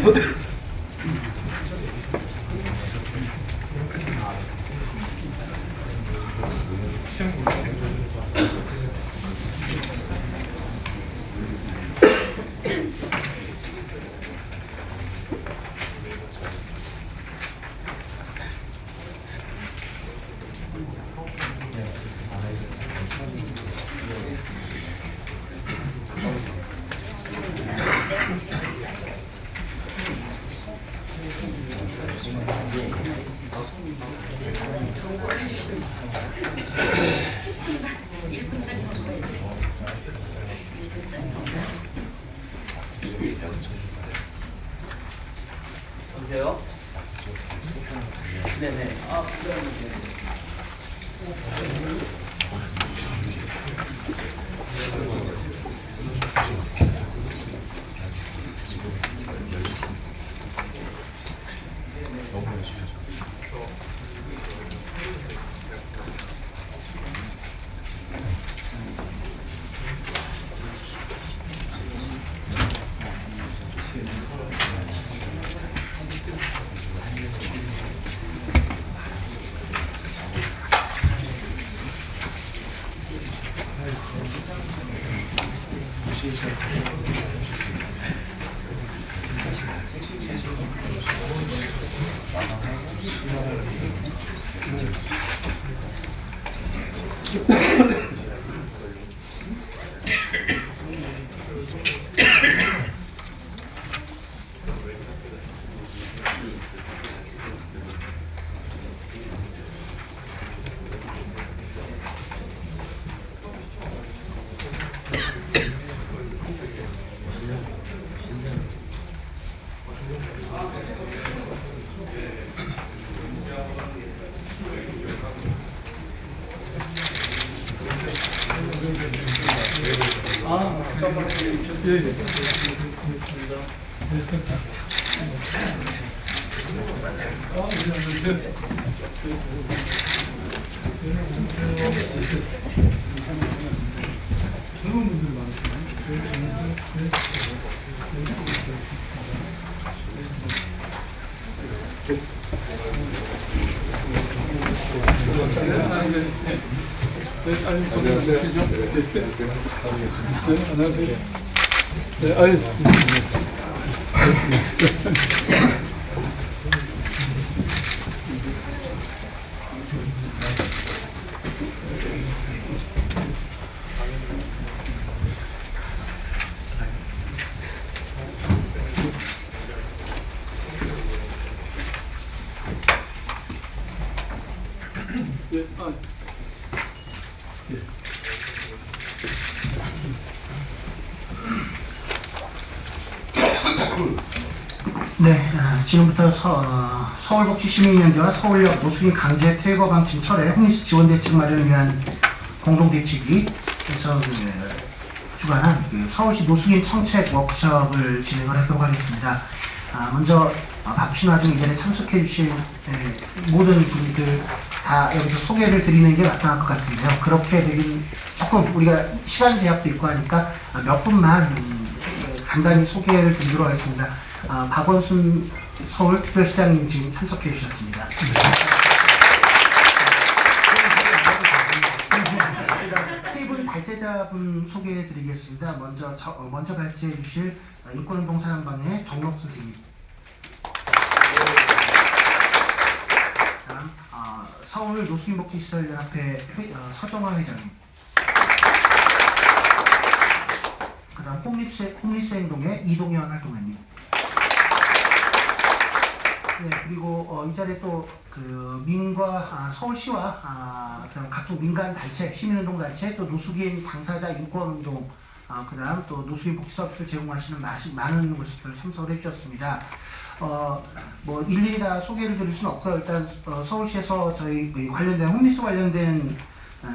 여보세요? 네네. 아, 안녕하세요. 네, 아유. 네, 지금부터 서울복지시민연대와 서울역 노숙인 강제 퇴거 방침 철회 홈리스 지원 대책 마련을 위한 공동대책위에서 주관한 서울시 노숙인 청책 워크숍을 진행을 하도록 하겠습니다. 먼저 바쁘신 와중에 이 자리에 참석해 주신 모든 분들 다 여기서 소개를 드리는 게 마땅할 것 같은데요. 그렇게 되긴 조금 우리가 시간 제약도 있고 하니까 몇 분만 간단히 소개를 드리도록 하겠습니다. 박원순 서울특별시장님 지금 참석해 주셨습니다. 세 분 발제자분 소개해 드리겠습니다. 먼저 발제해 주실 인권운동 사연방의 정록 선생님. 다음 서울 노숙인복지시설연합회 서정화 회장님. 그 다음 홈리스 행동의 이동현 활동가님. 네, 그리고 이 자리에 또 민과 서울시와 그다음 각종 민간 단체, 시민운동 단체, 또 노숙인 당사자 인권운동, 그다음 또 노숙인 복지 서비스를 제공하시는 많은 모습들 참석을 해주셨습니다. 뭐 일일이 다 소개를 드릴 수는 없고요. 일단 서울시에서 저희 관련된 홈리스 관련된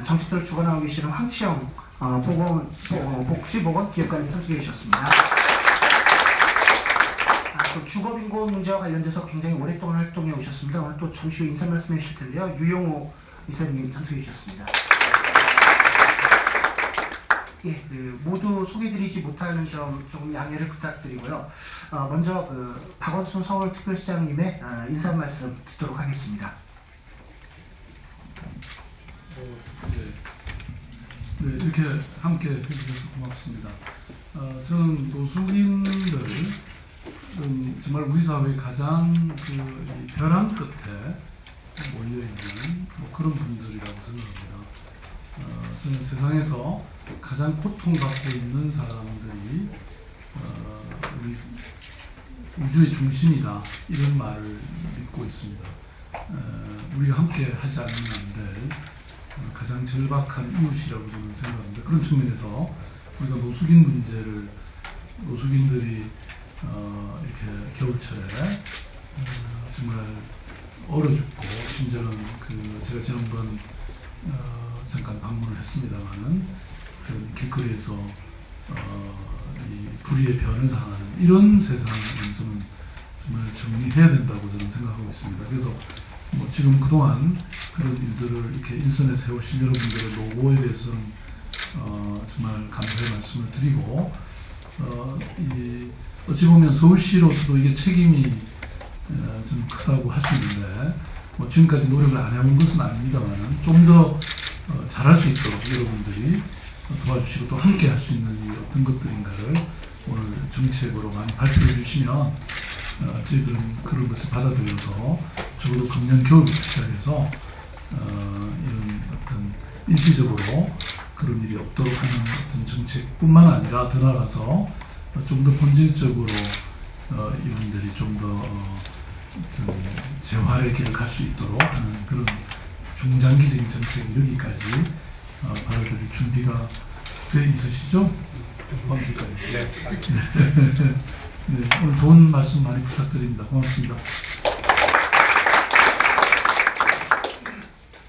정책들을 주관하고 계시는 황치영 복지보건 기획관님 참석해 주셨습니다. 또 주거빈곤 문제와 관련돼서 굉장히 오랫동안 활동해 오셨습니다. 오늘 또 잠시 후 인사 말씀해 주실 텐데요. 유용호 이사님 참석해 주셨습니다. 예, 모두 소개드리지 못하는 점 좀 양해를 부탁드리고요. 먼저 박원순 서울특별시장님의 인사 말씀 듣도록 하겠습니다. 네, 이렇게 함께 해주셔서 고맙습니다. 저는 노숙인들 정말 우리 사회의 가장 이 벼랑 끝에 몰려있는 그런 분들이라고 생각합니다. 저는 세상에서 가장 고통받고 있는 사람들이 우리 우주의 중심이다, 이런 말을 믿고 있습니다. 우리가 함께 하지 않으면 안 될 가장 절박한 이웃이라고 저는 생각합니다. 그런 측면에서 우리가 노숙인들이 이렇게 겨울철에 정말 얼어 죽고, 심지어는 제가 지난번 잠깐 방문을 했습니다만은 그런 길거리에서 이 불의의 변을 당하는 이런 세상을 저는 정말 정리해야 된다고 저는 생각하고 있습니다. 그래서 지금 그동안 그런 일들을 이렇게 인선에 세우신 여러분들의 노고에 대해서는 정말 감사의 말씀을 드리고, 어찌 보면 서울시로서도 이게 책임이 좀 크다고 할 수 있는데, 지금까지 노력을 안 해온 것은 아닙니다만 좀 더 잘할 수 있도록 여러분들이 도와주시고 또 함께 할 수 있는 이 어떤 것들인가를 오늘 정책으로 많이 발표해 주시면 저희들은 그런 것을 받아들여서 적어도 금년 겨울부터 시작해서 이런 어떤 일시적으로 그런 일이 없도록 하는 어떤 정책뿐만 아니라 더 나아가서 좀 더 본질적으로 이분들이 좀 더 재활의 길을 갈 수 있도록 하는 그런 중장기적인 정책을 이루기까지 받아들일 준비가 돼 있으시죠? 네. 네, 오늘 좋은 말씀 많이 부탁드립니다. 고맙습니다.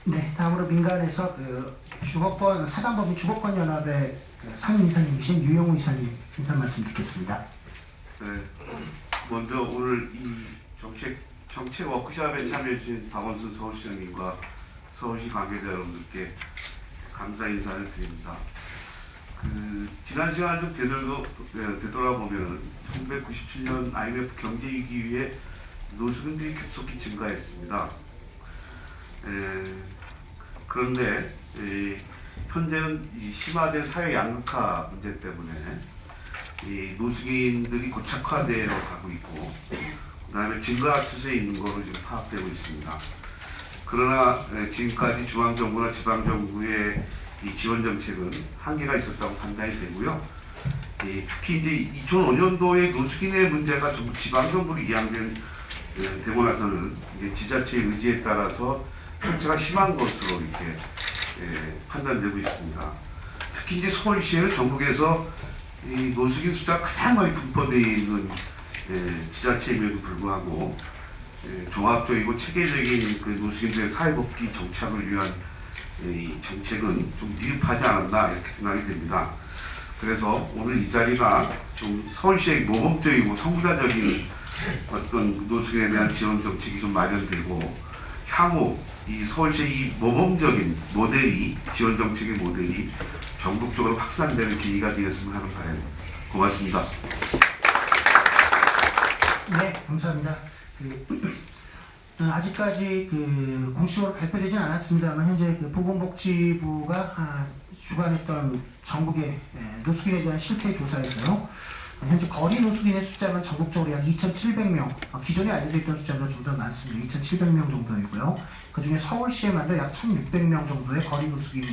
네, 다음으로 민간에서 사단법인 주거권연합의 상임이사님이신 유영우 이사님 인사 말씀 듣겠습니다. 네, 먼저 오늘 이 정책 워크숍에 참여해주신 박원순 서울시장님과 서울시 관계자 여러분들께 감사 인사를 드립니다. 지난 시간을 좀 되돌아보면 1997년 IMF 경제위기 이후에 노숙인들이 급속히 증가했습니다. 그런데 현재는 이 심화된 사회 양극화 문제 때문에 이 노숙인들이 고착화되어 가고 있고, 그 다음에 증가 추세에 있는 것으로 지금 파악되고 있습니다. 그러나 지금까지 중앙정부나 지방정부의 이 지원 정책은 한계가 있었다고 판단이 되고요. 특히 이제 2005년도에 노숙인의 문제가 전부 지방정부로 되고 나서는 이제 지자체의 의지에 따라서 편차가 심한 것으로 이렇게 판단되고 있습니다. 특히 이제 서울시에는 전국에서 이 노숙인 숫자가 가장 많이 분포되어 있는 지자체임에도 불구하고 종합적이고 체계적인 그 노숙인들의 사회복귀 정착을 위한 이 정책은 좀 미흡하지 않았나 이렇게 생각이 됩니다. 그래서 오늘 이 자리가 좀 서울시의 모범적이고 선구자적인 어떤 노숙인에 대한 지원 정책이 좀 마련되고, 향후 이 서울시의 이 모범적인 모델이, 지원 정책의 모델이 전국적으로 확산되는 계기가 되었으면 하는 바람입니다. 고맙습니다. 네, 감사합니다. 아직까지 공식으로 발표되진 않았습니다만 현재 보건복지부가 주관했던 전국의 노숙인에 대한 실태 조사에서요, 현재 거리 노숙인의 숫자는 전국적으로 약 2,700명, 기존에 알려져 있던 숫자보다 좀 더 많습니다. 2,700명 정도이고요. 그 중에 서울시에만도 약 1,600명 정도의 거리 노숙인이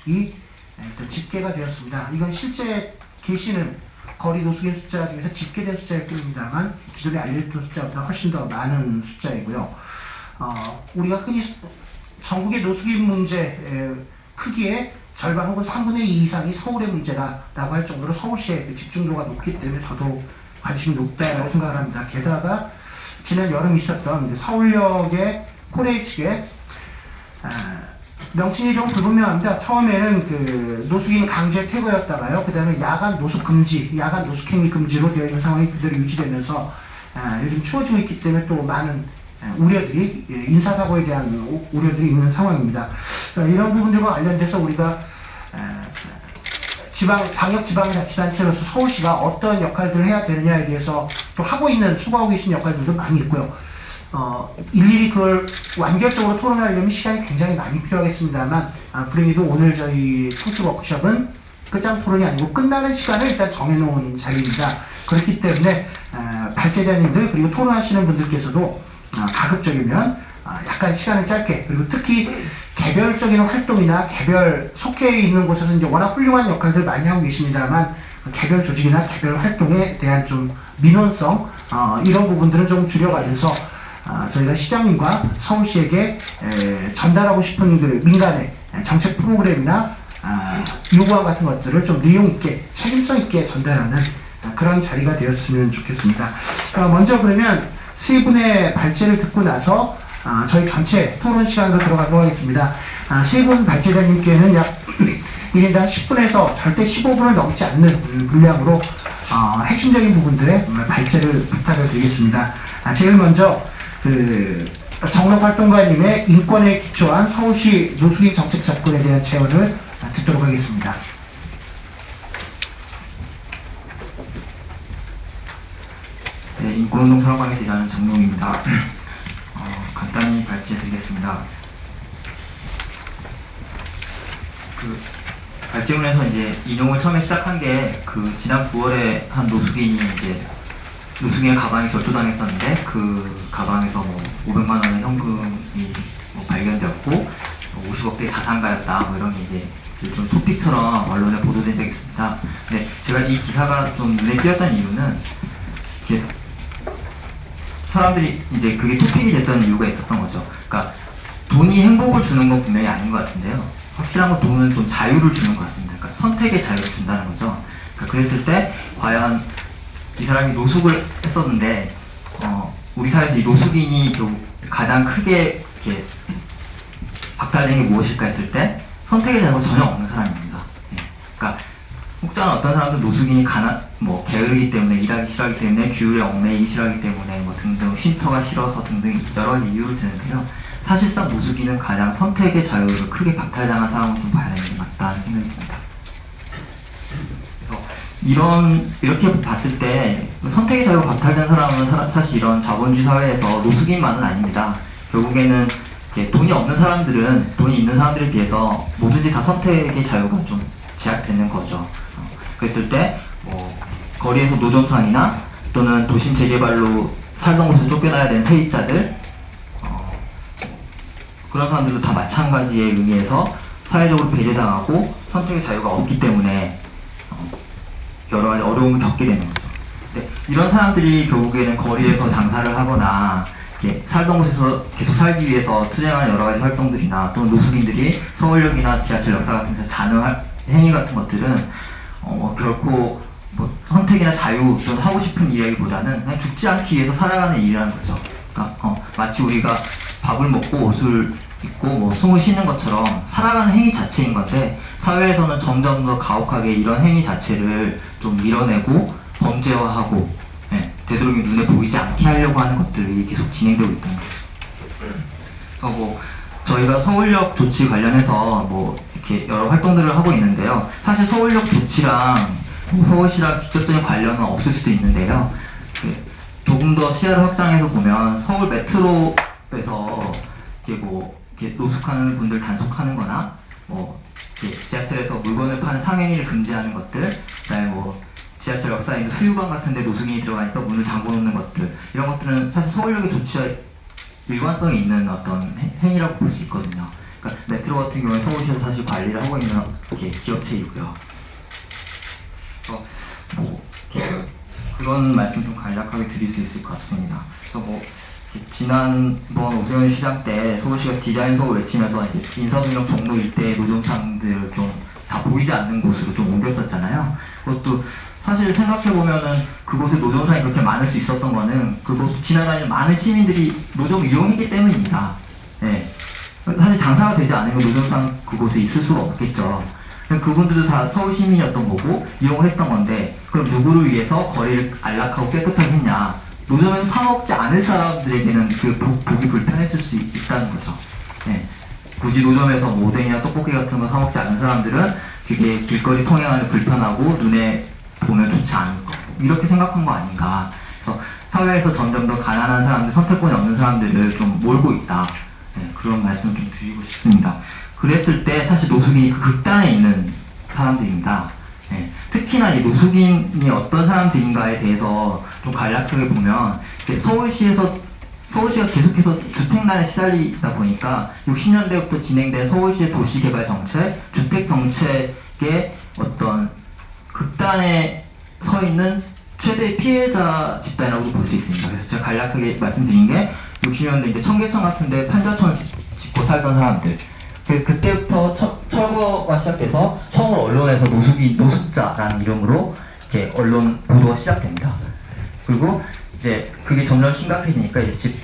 일단 집계가 되었습니다. 이건 실제 계시는 거리 노숙인 숫자 중에서 집계된 숫자일 뿐입니다만 기존에 알려졌던 숫자보다 훨씬 더 많은 숫자이고요. 우리가 흔히 전국의 노숙인 문제 크기의 절반 혹은 3분의 2 이상이 서울의 문제라고 할 정도로 서울시의 집중도가 높기 때문에 더더욱 관심이 높다고 생각을 합니다. 게다가 지난 여름 있었던 서울역의 코레일 측에 명칭이 좀 불분명합니다. 처음에는 노숙인 강제 퇴거였다가요, 그 다음에 야간 노숙 금지, 야간 노숙행위 금지로 되어 있는 상황이 그대로 유지되면서 요즘 추워지고 있기 때문에 또 많은 우려들이, 인사사고에 대한 우려들이 있는 상황입니다. 이런 부분들과 관련돼서 우리가 방역지방자치단체로서 서울시가 어떤 역할들을 해야 되느냐에 대해서 또 하고 있는, 수고하고 계신 역할들도 많이 있고요. 일일이 그걸 완결적으로 토론하려면 시간이 굉장히 많이 필요하겠습니다만, 불행히도 오늘 저희 청취 워크숍은 끝장 토론이 아니고 끝나는 시간을 일단 정해놓은 자리입니다. 그렇기 때문에 발제자님들 그리고 토론하시는 분들께서도 가급적이면 약간 시간을 짧게, 그리고 특히 개별적인 활동이나 개별 속해 있는 곳에서 이제 워낙 훌륭한 역할들 많이 하고 계십니다만, 개별 조직이나 개별 활동에 대한 좀 민원성, 이런 부분들은 좀 줄여가면서 저희가 시장님과 서울시에게 전달하고 싶은 그 민간의 정책 프로그램이나 요구안 같은 것들을 좀 내용 있게, 책임성 있게 전달하는 그런 자리가 되었으면 좋겠습니다. 먼저 그러면 세 분의 발제를 듣고 나서 저희 전체 토론 시간으로 들어가도록 하겠습니다. 세 분 발제자님께는 약 1인당 10분에서 절대 15분을 넘지 않는 분량으로 핵심적인 부분들의 발제를 부탁을 드리겠습니다. 제일 먼저 정록활동가님의 인권에 기초한 서울시 노숙인 정책 접근에 대한 제언을 듣도록 하겠습니다. 네, 인권운동 사업방에서 일하는 정용입니다. 간단히 발제드리겠습니다. 발제문에서 이제 인용을 처음에 시작한 게 지난 9월에 한 노숙인이 이제 노숙인의 가방이 절도당했었는데 그 가방에서 500만 원의 현금이 발견되었고 50억대의 자산가였다, 이런 게 이제 요즘 토픽처럼 언론에 보도된 적이 있습니다. 근데 제가 이 기사가 좀 눈에 띄었던 이유는 이렇게 사람들이 이제 그게 토픽이 됐던 이유가 있었던 거죠. 그러니까 돈이 행복을 주는 건 분명히 아닌 것 같은데요. 확실한 건 돈은 좀 자유를 주는 것 같습니다. 그러니까 선택의 자유를 준다는 거죠. 그러니까 그랬을 때 과연 이 사람이 노숙을 했었는데 우리 사회에서 이 노숙인이 가장 크게 이렇게 박탈된 게 무엇일까 했을 때 선택의 자유가 전혀 없는 사람입니다. 그러니까 혹자는 어떤 사람들은 노숙인이 게으르기 때문에, 일하기 싫어하기 때문에, 규율에 얽매이기 싫어하기 때문에 등등, 쉼터가 싫어서 등등 여러 가지 이유를 드는데요. 사실상 노숙인은 가장 선택의 자유를 크게 박탈당한 사람으로 좀 봐야 되는 게 맞다는 생각이 듭니다. 그래서 이렇게 봤을 때 선택의 자유가 박탈된 사람은 사실 이런 자본주의 사회에서 노숙인만은 아닙니다. 결국에는 돈이 없는 사람들은 돈이 있는 사람들에 비해서 뭐든지 다 선택의 자유가 좀 제약되는 거죠. 그랬을 때 거리에서 노점상이나 또는 도심 재개발로 살던 곳에서 쫓겨나야 되는 세입자들, 그런 사람들도 다 마찬가지의 의미에서 사회적으로 배제당하고 선택의 자유가 없기 때문에 여러 가지 어려움을 겪게 되는 거죠. 근데 이런 사람들이 결국에는 거리에서 장사를 하거나 살던 곳에서 계속 살기 위해서 투쟁하는 여러 가지 활동들이나, 또는 노숙인들이 서울역이나 지하철 역사 같은 데서 자는 행위 같은 것들은 결코 선택이나 자유, 좀 하고 싶은 일이라기보다는 그냥 죽지 않기 위해서 살아가는 일이라는 거죠. 그러니까 마치 우리가 밥을 먹고 옷을 입고 숨을 쉬는 것처럼 살아가는 행위 자체인 건데, 사회에서는 점점 더 가혹하게 이런 행위 자체를 좀 밀어내고 범죄화하고 되도록이면 눈에 보이지 않게 하려고 하는 것들이 계속 진행되고 있다는 거죠. 저희가 서울역 조치 관련해서 이렇게 여러 활동들을 하고 있는데요. 사실 서울역 조치랑 서울시랑 직접적인 관련은 없을 수도 있는데요. 조금 더 시야를 확장해서 보면 서울 메트로에서 이렇게 노숙하는 분들 단속하는 거나 지하철에서 물건을 파는 상행위를 금지하는 것들, 그다음에 지하철 역사에 있는 수유관 같은 데 노숙인이 들어가니까 문을 잠궈 놓는 것들, 이런 것들은 사실 서울역의 조치와 일관성이 있는 어떤 행위라고 볼 수 있거든요. 그러니까 메트로 같은 경우는 서울시에서 사실 관리를 하고 있는 기업체이고요. 그런 말씀 좀 간략하게 드릴 수 있을 것 같습니다. 그래서 지난번 오세훈 시장 때 서울시가 디자인 서울 외치면서 이제 인사동역 종로 일대의 노점상들을 좀 다 보이지 않는 곳으로 좀 옮겼었잖아요. 그것도 사실 생각해보면은 그곳에 노점상이 그렇게 많을 수 있었던 거는 그곳 지나다니는 많은 시민들이 노점을 이용했기 때문입니다. 사실 장사가 되지 않으면 노점상 그곳에 있을 수가 없겠죠. 그분들도 다 서울 시민이었던 거고 이용을 했던 건데, 그럼 누구를 위해서 거리를 안락하고 깨끗하게 했냐? 노점에서 사 먹지 않을 사람들에게는 그 보기 불편했을 수 있다는 거죠. 굳이 노점에서 오뎅이나 떡볶이 같은 거 사 먹지 않는 사람들은 그게 길거리 통행하는 불편하고 눈에 보면 좋지 않을 거 이렇게 생각한 거 아닌가. 그래서 사회에서 점점 더 가난한 사람들, 선택권이 없는 사람들을 좀 몰고 있다. 네, 그런 말씀 좀 드리고 싶습니다. 그랬을 때 사실 노숙인이 그 극단에 있는 사람들입니다. 네, 특히나 이 노숙인이 어떤 사람들인가에 대해서 좀 간략하게 보면 서울시가 계속해서 주택난에 시달리다 보니까 60년대부터 진행된 서울시의 도시개발 정책, 주택 정책의 어떤 극단에 서 있는 최대의 피해자 집단이라고 볼 수 있습니다. 그래서 제가 간략하게 말씀드린 게 60년대 이제 청계천 같은데 판자촌을 짓고 살던 사람들. 그때부터 철거가 시작돼서 처음으로 언론에서 노숙자라는 이름으로 이렇게 언론 보도가 시작됩니다. 그리고 이제 그게 점점 심각해지니까 이제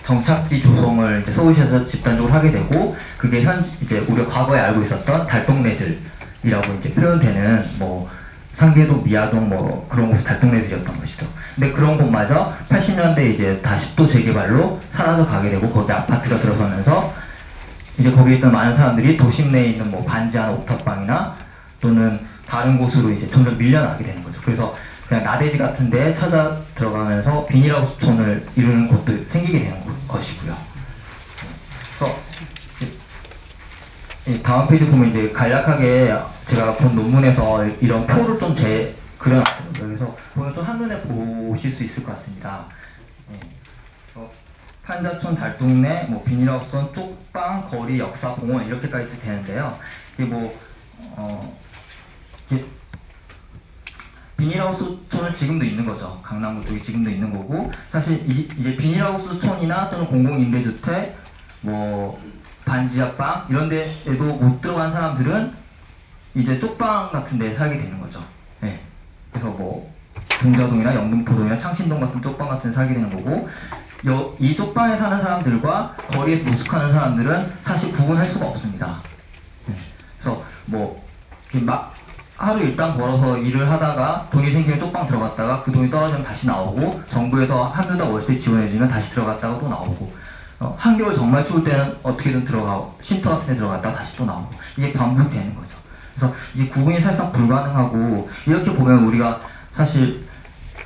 정착지 조성을 이제 서울시에서 집단적으로 하게 되고, 그게 이제 우리가 과거에 알고 있었던 달동네들이라고 이제 표현되는 뭐 상계동, 미아동 뭐 그런 곳이 달동네들이었던 것이죠. 근데 그런 곳마저 80년대 이제 다시 또 재개발로 사라져 가게 되고, 거기 아파트가 들어서면서 이제 거기에 있던 많은 사람들이 도심 내에 있는 뭐 반지하나 옥탑방이나 또는 다른 곳으로 이제 점점 밀려나게 되는 거죠. 그래서 그냥 나대지 같은 데 찾아 들어가면서 비닐하우스촌을 이루는 곳도 생기게 되는 것이고요. 그래서 다음 페이지 보면 이제 간략하게 제가 본 논문에서 이런 표를 좀 그려놨거든요. 그래서 보면 좀 한눈에 보실 수 있을 것 같습니다. 판자촌, 달동네, 뭐 비닐하우스촌, 쪽방, 거리, 역사, 공원 이렇게까지 되는데요. 이게 비닐하우스촌은 지금도 있는 거죠. 강남구 쪽에 지금도 있는 거고, 사실 이제 비닐하우스촌이나 또는 공공임대주택, 뭐 반지하방 이런 데에도 못 들어간 사람들은 이제 쪽방 같은 데 살게 되는 거죠. 네. 그래서 뭐 동자동이나 영등포동이나 창신동 같은 쪽방 같은 데 살게 되는 거고, 이 쪽방에 사는 사람들과 거리에서 노숙하는 사람들은 사실 구분할 수가 없습니다. 네. 그래서 뭐 막 하루 일당 벌어서 일을 하다가 돈이 생기면 쪽방 들어갔다가 그 돈이 떨어지면 다시 나오고, 정부에서 한두 달 월세 지원해주면 다시 들어갔다가 또 나오고, 한겨울 정말 추울 때는 어떻게든 들어가고, 쉼터 같은 데 들어갔다가 다시 또 나오고, 이게 반복되는 거죠. 그래서 이 구분이 사실상 불가능하고, 이렇게 보면 우리가 사실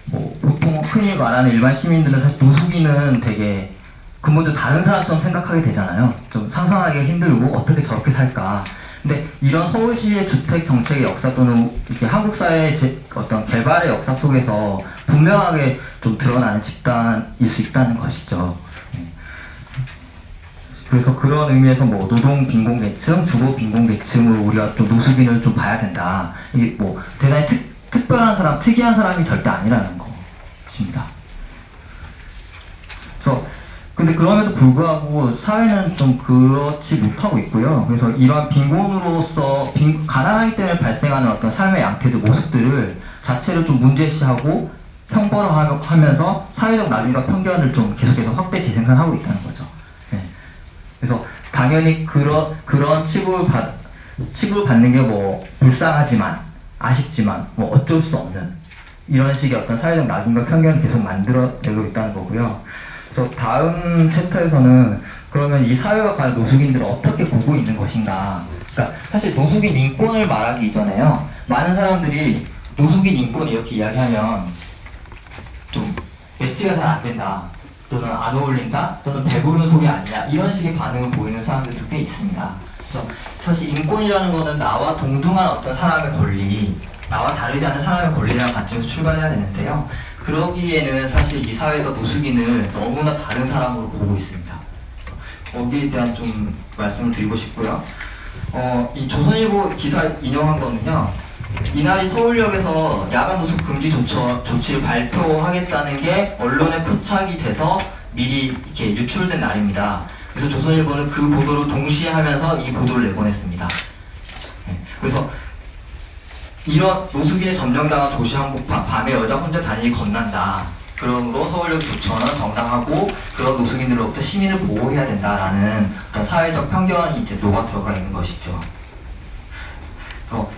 뭐 보통 흔히 말하는 일반 시민들은 사실 노숙인은 되게 근본적으로 다른 사람처럼 생각하게 되잖아요. 좀 상상하기가 힘들고 어떻게 저렇게 살까. 근데 이런 서울시의 주택 정책의 역사 또는 이렇게 한국 사회의 어떤 개발의 역사 속에서 분명하게 좀 드러나는 집단일 수 있다는 것이죠. 그래서 그런 의미에서 뭐 노동 빈곤계층, 주거 빈곤계층으로 우리가 좀 노숙인을 좀 봐야 된다. 이게 뭐 대단히 특별한 사람, 특이한 사람이 절대 아니라는 것입니다. 그래서 근데 그럼에도 불구하고 사회는 좀 그렇지 못하고 있고요. 그래서 이러한 빈곤으로서 가난하기 때문에 발생하는 어떤 삶의 양태들, 모습들을 자체를 좀 문제시하고 형벌하면서 사회적 낙인과 편견을 좀 계속해서 확대 재생산하고 있다는 거죠. 네. 그래서 당연히 그런 취급을 받는 게 뭐 불쌍하지만, 아쉽지만 뭐 어쩔 수 없는 이런 식의 어떤 사회적 낙인과 편견을 계속 만들어내고 있다는 거고요. 그래서 다음 챕터에서는 그러면 이 사회가 과연 노숙인들을 어떻게 보고 있는 것인가. 그러니까 사실 노숙인 인권을 말하기 이전에요, 많은 사람들이 노숙인 인권 이렇게 이야기하면 좀 매치가 잘 안 된다, 또는 안 어울린다, 또는 배부른 소리 아니냐, 이런 식의 반응을 보이는 사람들도 꽤 있습니다. 그래서 사실 인권이라는 거는 나와 동등한 어떤 사람의 권리, 나와 다르지 않은 사람의 권리라는 관점에서 출발해야 되는데요. 그러기에는 사실 이 사회가 노숙인을 너무나 다른 사람으로 보고 있습니다. 거기에 대한 좀 말씀을 드리고 싶고요. 이 조선일보 기사 인용한 거는요, 이날이 서울역에서 야간 노숙 금지 조치를 발표하겠다는 게 언론에 포착이 돼서 미리 이렇게 유출된 날입니다. 그래서 조선일보는 그 보도를 동시에 하면서 이 보도를 내보냈습니다. 그래서 이런 노숙인의 점령당한 도시 한복판, 밤에 여자 혼자 다니기 겁난다. 그러므로 서울역 조처는 정당하고 그런 노숙인들로부터 시민을 보호해야 된다라는 어떤 사회적 편견이 이제 녹아 들어가 있는 것이죠. 그래서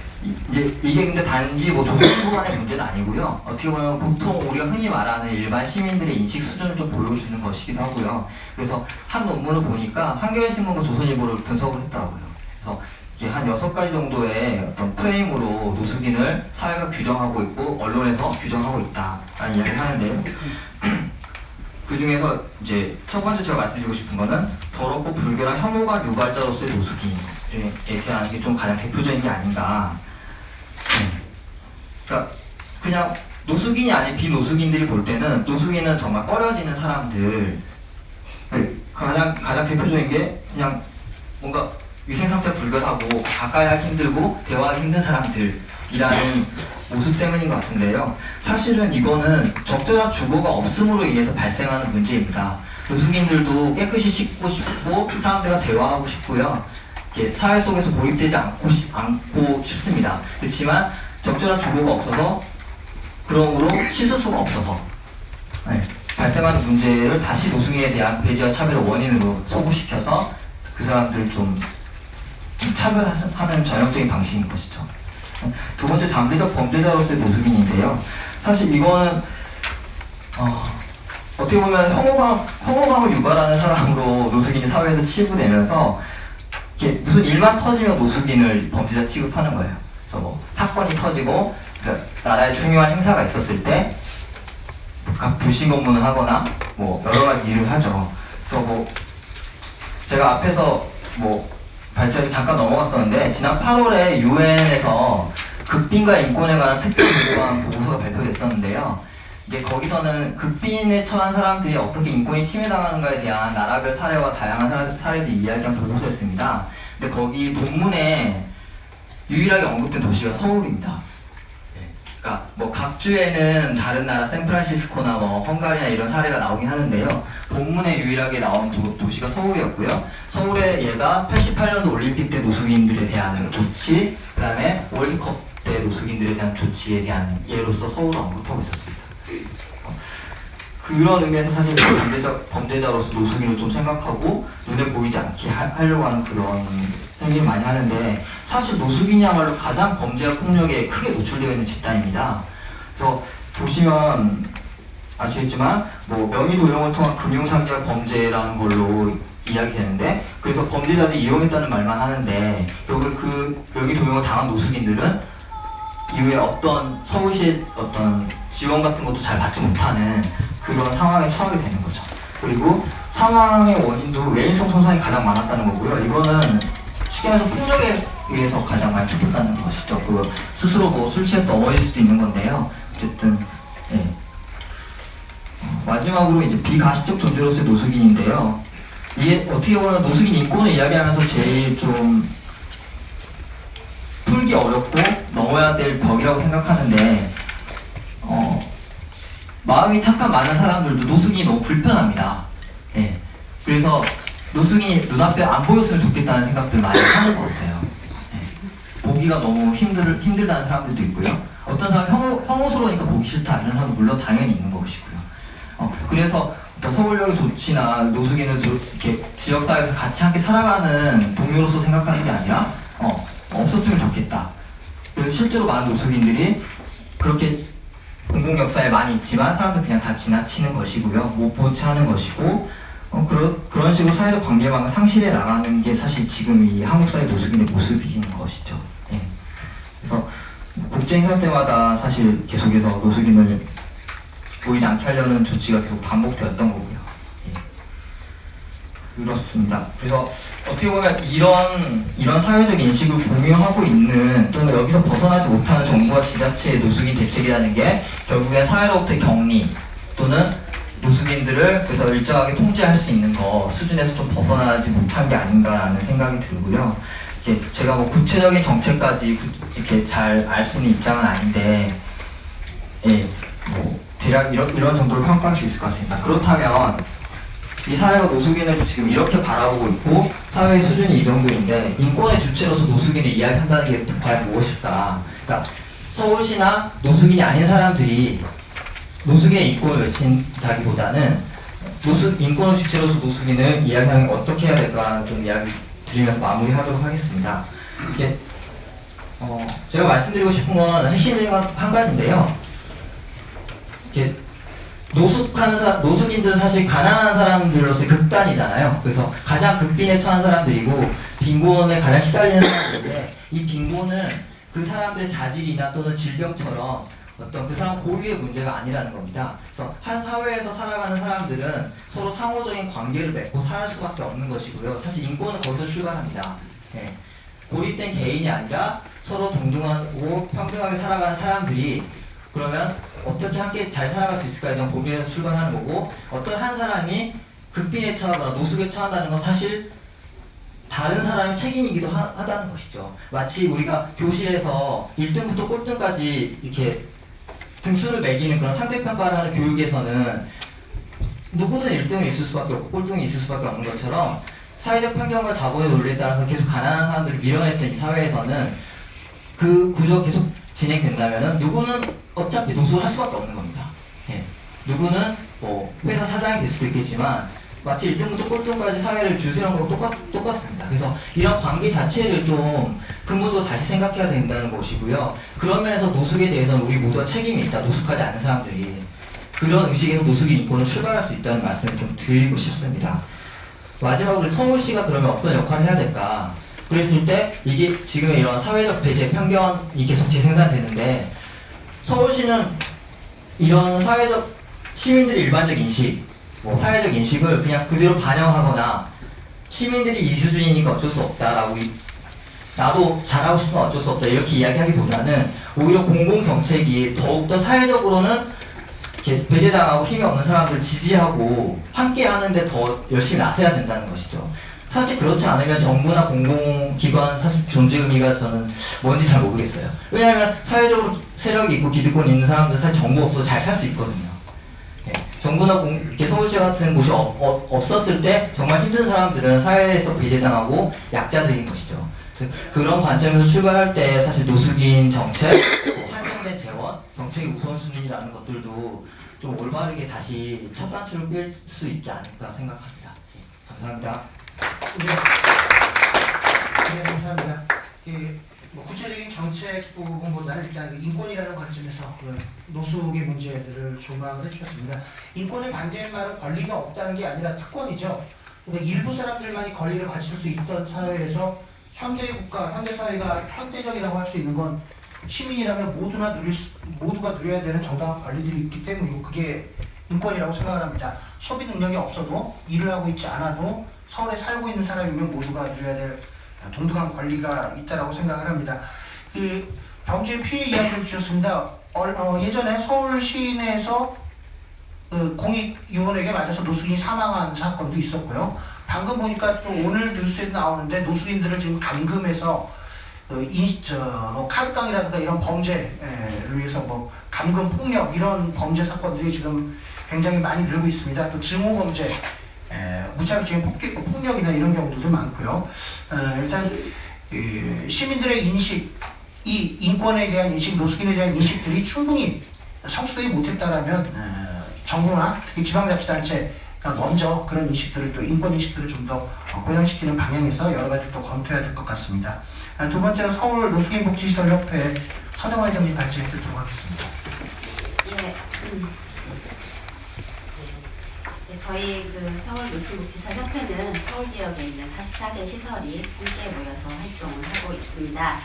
이제 이게 근데 단지 뭐 조선일보만의 문제는 아니고요. 어떻게 보면 보통 우리가 흔히 말하는 일반 시민들의 인식 수준을 좀 보여주는 것이기도 하고요. 그래서 한 논문을 보니까 한겨레신문과 조선일보를 분석을 했더라고요. 그래서 이게 한 6가지 정도의 어떤 프레임으로 노숙인을 사회가 규정하고 있고 언론에서 규정하고 있다라는 이야기를 하는데요. 그 중에서 이제 첫 번째 제가 말씀드리고 싶은 거는 더럽고 불결한 혐오감 유발자로서의 노숙인에 대한 게 좀 가장 대표적인 게 아닌가. 그러니까 그냥 노숙인이 아닌 비노숙인들이 볼 때는 노숙인은 정말 꺼려지는 사람들. 가장 대표적인 게 그냥 뭔가 위생상태 불결하고 가까이 하기 힘들고 대화하기 힘든 사람들이라는 모습 때문인 것 같은데요. 사실은 이거는 적절한 주거가 없음으로 인해서 발생하는 문제입니다. 노숙인들도 깨끗이 씻고 싶고 사람들과 대화하고 싶고요. 이렇게 사회 속에서 고립되지 않고 싶습니다. 그렇지만 적절한 주거가 없어서 그러므로 씻을 수가 없어서 발생하는 문제를 다시 노숙인에 대한 배제와 차별의 원인으로 소구시켜서 그 사람들을 좀 차별하는 전형적인 방식인 것이죠. 두 번째, 잠재적 범죄자로서의 노숙인인데요. 사실 이거는 어떻게 보면 혐오감을 유발하는 사람으로 노숙인이 사회에서 치부되면서 이렇게 무슨 일만 터지면 노숙인을 범죄자 취급하는 거예요. 그래서 뭐 사건이 터지고 나라에 중요한 행사가 있었을 때 불신 검문을 하거나 뭐 여러 가지 일을 하죠. 그래서 뭐 제가 앞에서 뭐 발전이 잠깐 넘어갔었는데 지난 8월에 유엔에서 극빈과 인권에 관한 특별보고한 보고서가 발표됐었는데요. 이제 거기서는 극빈에 처한 사람들이 어떻게 인권이 침해당하는가에 대한 나라별 사례와 다양한 사례들이 이야기한 보고서였습니다. 근데 거기 본문에 유일하게 언급된 도시가 서울입니다. 그러니까 뭐 각 주에는 다른 나라 샌프란시스코나 뭐 헝가리나 이런 사례가 나오긴 하는데요. 본문에 유일하게 나온 도시가 서울이었고요. 서울의 예가 88년도 올림픽 때 노숙인들에 대한 조치, 그 다음에 월드컵 때 노숙인들에 대한 조치에 대한 예로서 서울을 언급하고 있었습니다. 그런 의미에서 사실 범죄자로서 노숙인을 좀 생각하고 눈에 보이지 않게 하려고 하는 그런 행위를 많이 하는데, 사실 노숙인이야말로 가장 범죄와 폭력에 크게 노출되어 있는 집단입니다. 그래서 보시면 아시겠지만 뭐 명의도용을 통한 금융상계와 범죄라는 걸로 이야기되는데, 그래서 범죄자들이 이용했다는 말만 하는데 결국 그 명의도용을 당한 노숙인들은 이후에 어떤 서울시의 어떤 지원 같은 것도 잘 받지 못하는 그런 상황에 처하게 되는 거죠. 그리고 사망의 원인도 외인성 손상이 가장 많았다는 거고요. 이거는 쉽게 말해서 폭력에 의해서 가장 많이 죽었다는 것이죠. 그 스스로 뭐 술 취해서 넘어질 수도 있는 건데요. 어쨌든 예. 마지막으로 이제 비가시적 존재로서의 노숙인인데요. 이게 어떻게 보면 노숙인 인권을 이야기하면서 제일 좀 풀기 어렵고 넘어야 될 벽이라고 생각하는데, 마음이 착한 많은 사람들도 노숙인이 너무 불편합니다. 예. 그래서 노숙인이 눈앞에 안 보였으면 좋겠다는 생각들 많이 하는 것 같아요. 예. 보기가 너무 힘들다는 사람들도 있고요. 어떤 사람 혐오스러우니까 보기 싫다 이런 사람도 물론 당연히 있는 것이고요. 그래서 서울역의 조치나 노숙인을 이렇게 지역사회에서 같이 함께 살아가는 동료로서 생각하는 게 아니라 없었으면 좋겠다. 그래서 실제로 많은 노숙인들이 그렇게 공공 역사에 많이 있지만 사람들 그냥 다 지나치는 것이고요. 못 보채하는 것이고, 그런 식으로 사회적 관계망을 상실해 나가는 게 사실 지금 이 한국 사회 노숙인의 모습인 것이죠. 예. 그래서 국제행사 때마다 사실 계속해서 노숙인을 보이지 않게 하려는 조치가 계속 반복되었던 거고요. 예. 그렇습니다. 그래서 어떻게 보면 이런 사회적 인식을 공유하고 있는, 또는 여기서 벗어나지 못하는 정부와 지자체의 노숙인 대책이라는 게 결국엔 사회로부터의 격리 또는 노숙인들을 그래서 일정하게 통제할 수 있는 거 수준에서 좀 벗어나지 못한 게 아닌가라는 생각이 들고요. 이렇게 제가 뭐 구체적인 정책까지 이렇게 잘 알 수 있는 입장은 아닌데, 예, 뭐 대략 이런 정도로 평가할 수 있을 것 같습니다. 그렇다면 이 사회가 노숙인을 지금 이렇게 바라보고 있고 사회의 수준이 이 정도인데 인권의 주체로서 노숙인을 이야기한다는 게 과연 무엇일까? 그러니까 서울시나 노숙인이 아닌 사람들이 노숙인의 인권을 외친다기보다는 인권의 주체로서 노숙인을 이야기하는 게 어떻게 해야 될까라는 좀 이야기 드리면서 마무리하도록 하겠습니다. 이게 제가 말씀드리고 싶은 건 핵심적인 건 한 가지인데요. 이렇게 노숙인들은 사실 가난한 사람들로서의 극단이잖아요. 그래서 가장 극빈에 처한 사람들이고 빈곤에 가장 시달리는 사람들인데 이 빈곤은 그 사람들의 자질이나 또는 질병처럼 어떤 그 사람 고유의 문제가 아니라는 겁니다. 그래서 한 사회에서 살아가는 사람들은 서로 상호적인 관계를 맺고 살 수밖에 없는 것이고요. 사실 인권은 거기서 출발합니다. 예. 고립된 개인이 아니라 서로 동등하고 평등하게 살아가는 사람들이 그러면 어떻게 함께 잘 살아갈 수 있을까에 대한 고민에서 출발하는 거고, 어떤 한 사람이 극빈에 처하거나 노숙에 처한다는 건 사실 다른 사람의 책임이기도 하다는 것이죠. 마치 우리가 교실에서 1등부터 꼴등까지 이렇게 등수를 매기는 그런 상대평가를 하는 교육에서는 누구든 1등이 있을 수밖에 없고 꼴등이 있을 수밖에 없는 것처럼 사회적 편견과 자본의 논리에 따라서 계속 가난한 사람들을 밀어냈던 이 사회에서는 그 구조가 계속 진행된다면은 누구는 어차피 노숙을 할 수밖에 없는 겁니다. 예. 누구는 뭐 회사 사장이 될 수도 있겠지만 마치 1등부터 꼴등까지 사회를 줄 세우는 거랑 똑같습니다. 그래서 이런 관계 자체를 좀 근본적으로 다시 생각해야 된다는 것이고요. 그런 면에서 노숙에 대해서는 우리 모두가 책임이 있다. 노숙하지 않는 사람들이. 그런 의식에서 노숙인 인권을 출발할 수 있다는 말씀을 좀 드리고 싶습니다. 마지막으로 서울시가 그러면 어떤 역할을 해야 될까? 그랬을 때 이게 지금의 이런 사회적 배제, 편견이 계속 재생산되는데 서울시는 이런 사회적 시민들의 일반적 인식, 뭐 사회적 인식을 그냥 그대로 반영하거나 시민들이 이 수준이니까 어쩔 수 없다라고 나도 잘하고 싶으면 어쩔 수 없다 이렇게 이야기하기보다는 오히려 공공정책이 더욱더 사회적으로는 이렇게 배제당하고 힘이 없는 사람들을 지지하고 함께 하는데 더 열심히 나서야 된다는 것이죠. 사실 그렇지 않으면 정부나 공공기관 사실 존재 의미가 저는 뭔지 잘 모르겠어요. 왜냐하면 사회적으로 세력이 있고 기득권이 있는 사람들 사실 정부 없어도 잘 살 수 있거든요. 예, 정부나 이렇게 서울시 같은 곳이 없었을 때 정말 힘든 사람들은 사회에서 배제당하고 약자들인 것이죠. 그래서 그런 관점에서 출발할 때 사실 노숙인 정책, 한정된 재원, 정책의 우선순위라는 것들도 좀 올바르게 다시 첫 단추를 꿰 수 있지 않을까 생각합니다. 예, 감사합니다. 네, 감사합니다. 뭐 구체적인 정책 부분보다는 일단 그 인권이라는 관점에서 그 노숙의 문제들을 조망을 해주셨습니다. 인권에 반대의 말은 권리가 없다는 게 아니라 특권이죠. 그러니까 일부 사람들만이 권리를 가질 수 있던 사회에서 현대 국가, 현대 사회가 현대적이라고 할 수 있는 건 시민이라면 모두가 누려야 되는 정당한 권리들이 있기 때문이고 그게 인권이라고 생각을 합니다. 소비 능력이 없어도 일을 하고 있지 않아도 서울에 살고 있는 사람이면 모두가 누려야 될 동등한 권리가 있다라고 생각을 합니다. 그 병재 피해 이야기를 주셨습니다. 예전에 서울 시내에서 공익 요원에게 맞아서 노숙인이 사망한 사건도 있었고요. 방금 보니까 또 오늘 뉴스에 나오는데 노숙인들을 지금 감금해서 카드깡이라든가 이런 범죄를 위해서 뭐 감금 폭력 이런 범죄 사건들이 지금 굉장히 많이 늘고 있습니다. 또 증오 범죄, 무차별적인 폭력이나 이런 경우들도 많고요. 일단 시민들의 인식, 이 인권에 대한 인식, 노숙인에 대한 인식들이 충분히 성숙되지 못했다라면 정부나 특히 지방자치단체가 먼저 그런 인식들을 또 인권 인식들을 좀 더 고양시키는 방향에서 여러 가지 또 검토해야 될 것 같습니다. 두 번째는 서울 노숙인 복지시설 협회 서정화 회장님 발제해 드리도록 하겠습니다. 저희 그 서울 노숙복지사 협회는 서울 지역에 있는 44개 시설이 함께 모여서 활동을 하고 있습니다.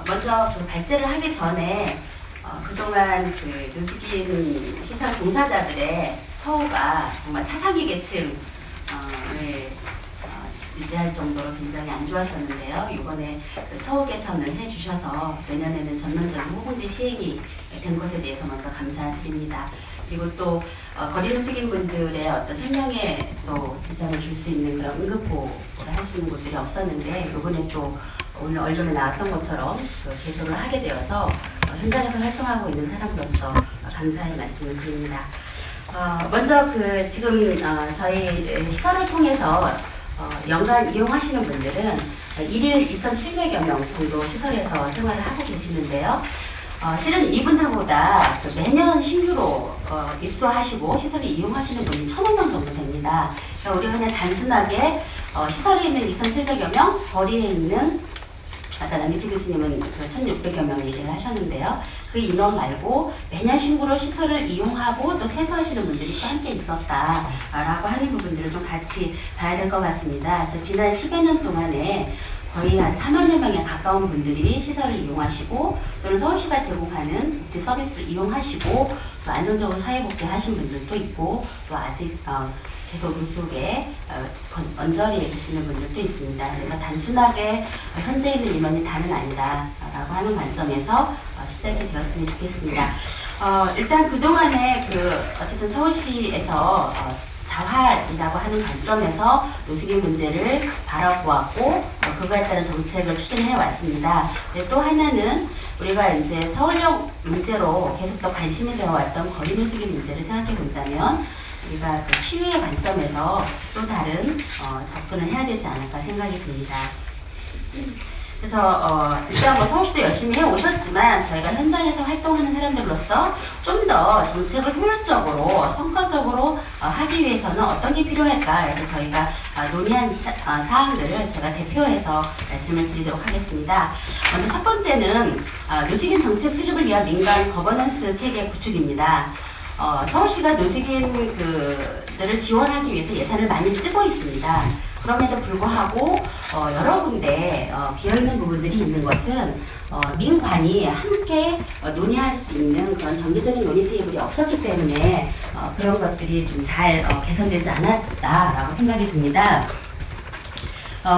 먼저 그 발제를 하기 전에 그동안 그 노숙인 시설 종사자들의 처우가 정말 차상위 계층을 유지할 정도로 굉장히 안 좋았었는데요. 이번에 그 처우 개선을 해주셔서 내년에는 전면적인 호봉제 시행이 된 것에 대해서 먼저 감사드립니다. 그리고 또 거리 노숙인 분들의 어떤 생명에 또 지장을 줄 수 있는 그런 응급보호를 할 수 있는 곳들이 없었는데 이번에 또 오늘 언론에 나왔던 것처럼 개선을 하게 되어서 현장에서 활동하고 있는 사람으로서 감사의 말씀을 드립니다. 먼저 그 지금 저희 시설을 통해서 연간 이용하시는 분들은 1일 2,700여 명 정도 시설에서 생활을 하고 계시는데요. 실은 이분들보다 매년 신규로 입소하시고 시설을 이용하시는 분이 1,000명 정도 됩니다. 그래서 우리가 그냥 단순하게 시설에 있는 2,700여 명, 거리에 있는 아까 남기춘 교수님은 1,600여 명 얘기를 하셨는데요. 그 인원 말고 매년 신고로 시설을 이용하고 또 퇴소하시는 분들이 또 함께 있었다라고 하는 부분들을 좀 같이 봐야 될 것 같습니다. 그래서 지난 10여 년 동안에 거의 한 4만여 명에 가까운 분들이 시설을 이용하시고 또는 서울시가 제공하는 복지 서비스를 이용하시고 또 안정적으로 사회복귀하신 분들도 있고 또 아직 계속 노숙에 언저리에 계시는 분들도 있습니다. 그래서 단순하게 현재 있는 인원이 다는 아니다라고 하는 관점에서 시작이 되었으면 좋겠습니다. 일단 그동안에 어쨌든 서울시에서 자활이라고 하는 관점에서 노숙인 문제를 바라보았고 그거에 따른 정책을 추진해 왔습니다. 또 하나는 우리가 이제 서울역 문제로 계속 더 관심이 되어 왔던 거리 노숙인 문제를 생각해 본다면 우리가 그 치유의 관점에서 또 다른 접근을 해야 되지 않을까 생각이 듭니다. 그래서 일단 뭐 서울시도 열심히 해오셨지만 저희가 현장에서 활동하는 사람들로서 좀 더 정책을 효율적으로 성과적으로 하기 위해서는 어떤 게 필요할까 해서 저희가 논의한 사항들을 제가 대표해서 말씀을 드리도록 하겠습니다. 먼저 첫 번째는 노숙인 정책 수립을 위한 민간 거버넌스 체계 구축입니다. 서울시가 노숙인들을 지원하기 위해서 예산을 많이 쓰고 있습니다. 그럼에도 불구하고 여러 군데 비어있는 부분들이 있는 것은 민관이 함께 논의할 수 있는 그런 정기적인 논의 테이블이 없었기 때문에 그런 것들이 좀 잘 개선되지 않았다라고 생각이 듭니다.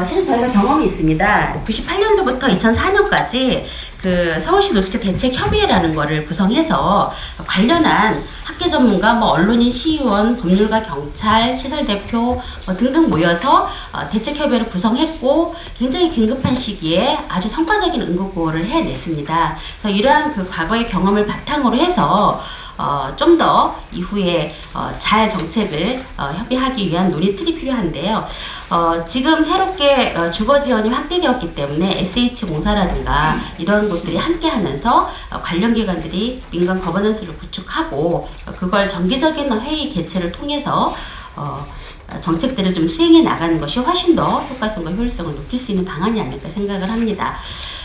실은 저희가 경험이 있습니다. 98년도부터 2004년까지 그 서울시 노숙자 대책협의회라는 거를 구성해서 관련한 학계 전문가, 언론인, 시의원, 법률가, 경찰, 시설대표 등등 모여서 대책협의회를 구성했고 굉장히 긴급한 시기에 아주 성과적인 응급구호를 해냈습니다. 그래서 이러한 그 과거의 경험을 바탕으로 해서 좀 더 이후에 잘 정책을 협의하기 위한 논의 틀이 필요한데요. 지금 새롭게 주거 지원이 확대되었기 때문에 SH공사라든가 이런 곳들이 함께 하면서 관련 기관들이 민간 거버넌스를 구축하고 그걸 정기적인 회의 개최를 통해서 정책들을 좀 수행해 나가는 것이 훨씬 더 효과성과 효율성을 높일 수 있는 방안이 아닐까 생각을 합니다.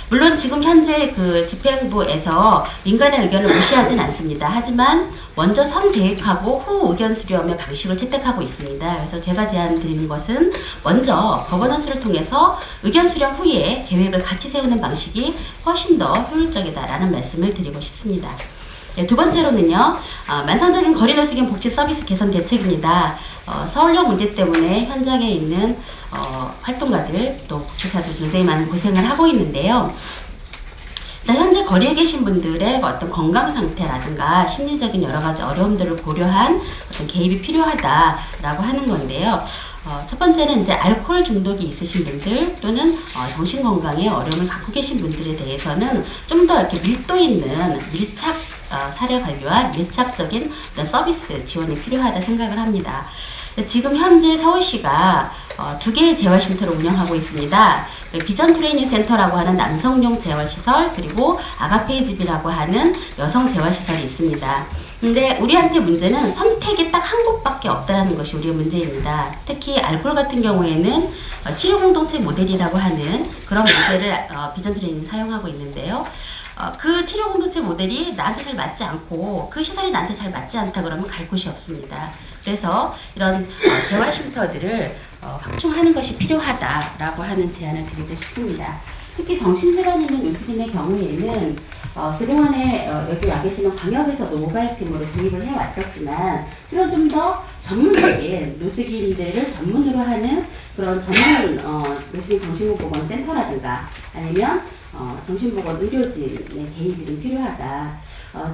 물론 지금 현재 그 집행부에서 민간의 의견을 무시하진 않습니다. 하지만 먼저 선대입하고 후 의견 수렴의 방식을 채택하고 있습니다. 그래서 제가 제안드리는 것은 먼저 거버넌스를 통해서 의견 수렴 후에 계획을 같이 세우는 방식이 훨씬 더 효율적이다라는 말씀을 드리고 싶습니다. 네, 두 번째로는요, 만성적인 거리 노숙인 복지 서비스 개선 대책입니다. 서울역 문제 때문에 현장에 있는 활동가들 또 복지사들 굉장히 많은 고생을 하고 있는데요. 일단 현재 거리에 계신 분들의 어떤 건강 상태라든가 심리적인 여러 가지 어려움들을 고려한 어떤 개입이 필요하다라고 하는 건데요. 첫 번째는 이제 알코올 중독이 있으신 분들 또는 정신건강에 어려움을 갖고 계신 분들에 대해서는 좀 더 이렇게 밀도 있는 밀착 사례 관리와 밀착적인 서비스 지원이 필요하다 생각을 합니다. 지금 현재 서울시가 두 개의 재활쉼터를 운영하고 있습니다. 비전 트레이닝 센터라고 하는 남성용 재활시설 그리고 아가페이 집이라고 하는 여성 재활시설이 있습니다. 근데 우리한테 문제는 선택이 딱 한 곳밖에 없다는 것이 우리의 문제입니다. 특히 알코올 같은 경우에는 치료 공동체 모델이라고 하는 그런 모델을 비전 트레이닝 사용하고 있는데요. 그 치료 공동체 모델이 나한테 잘 맞지 않고 그 시설이 나한테 잘 맞지 않다 그러면 갈 곳이 없습니다. 그래서 이런 재활쉼터들을 확충하는 것이 필요하다라고 하는 제안을 드리고 싶습니다. 특히 정신질환 있는 노숙인의 경우에는 그동안에 여기 와 계시는 광역에서도 모바일 팀으로 도입을 해왔었지만 실은 좀 더 전문적인 노숙인들을 전문으로 하는 그런 전문 노숙인 정신보건센터라든가 아니면 정신보건 의료진의 개입이 좀 필요하다.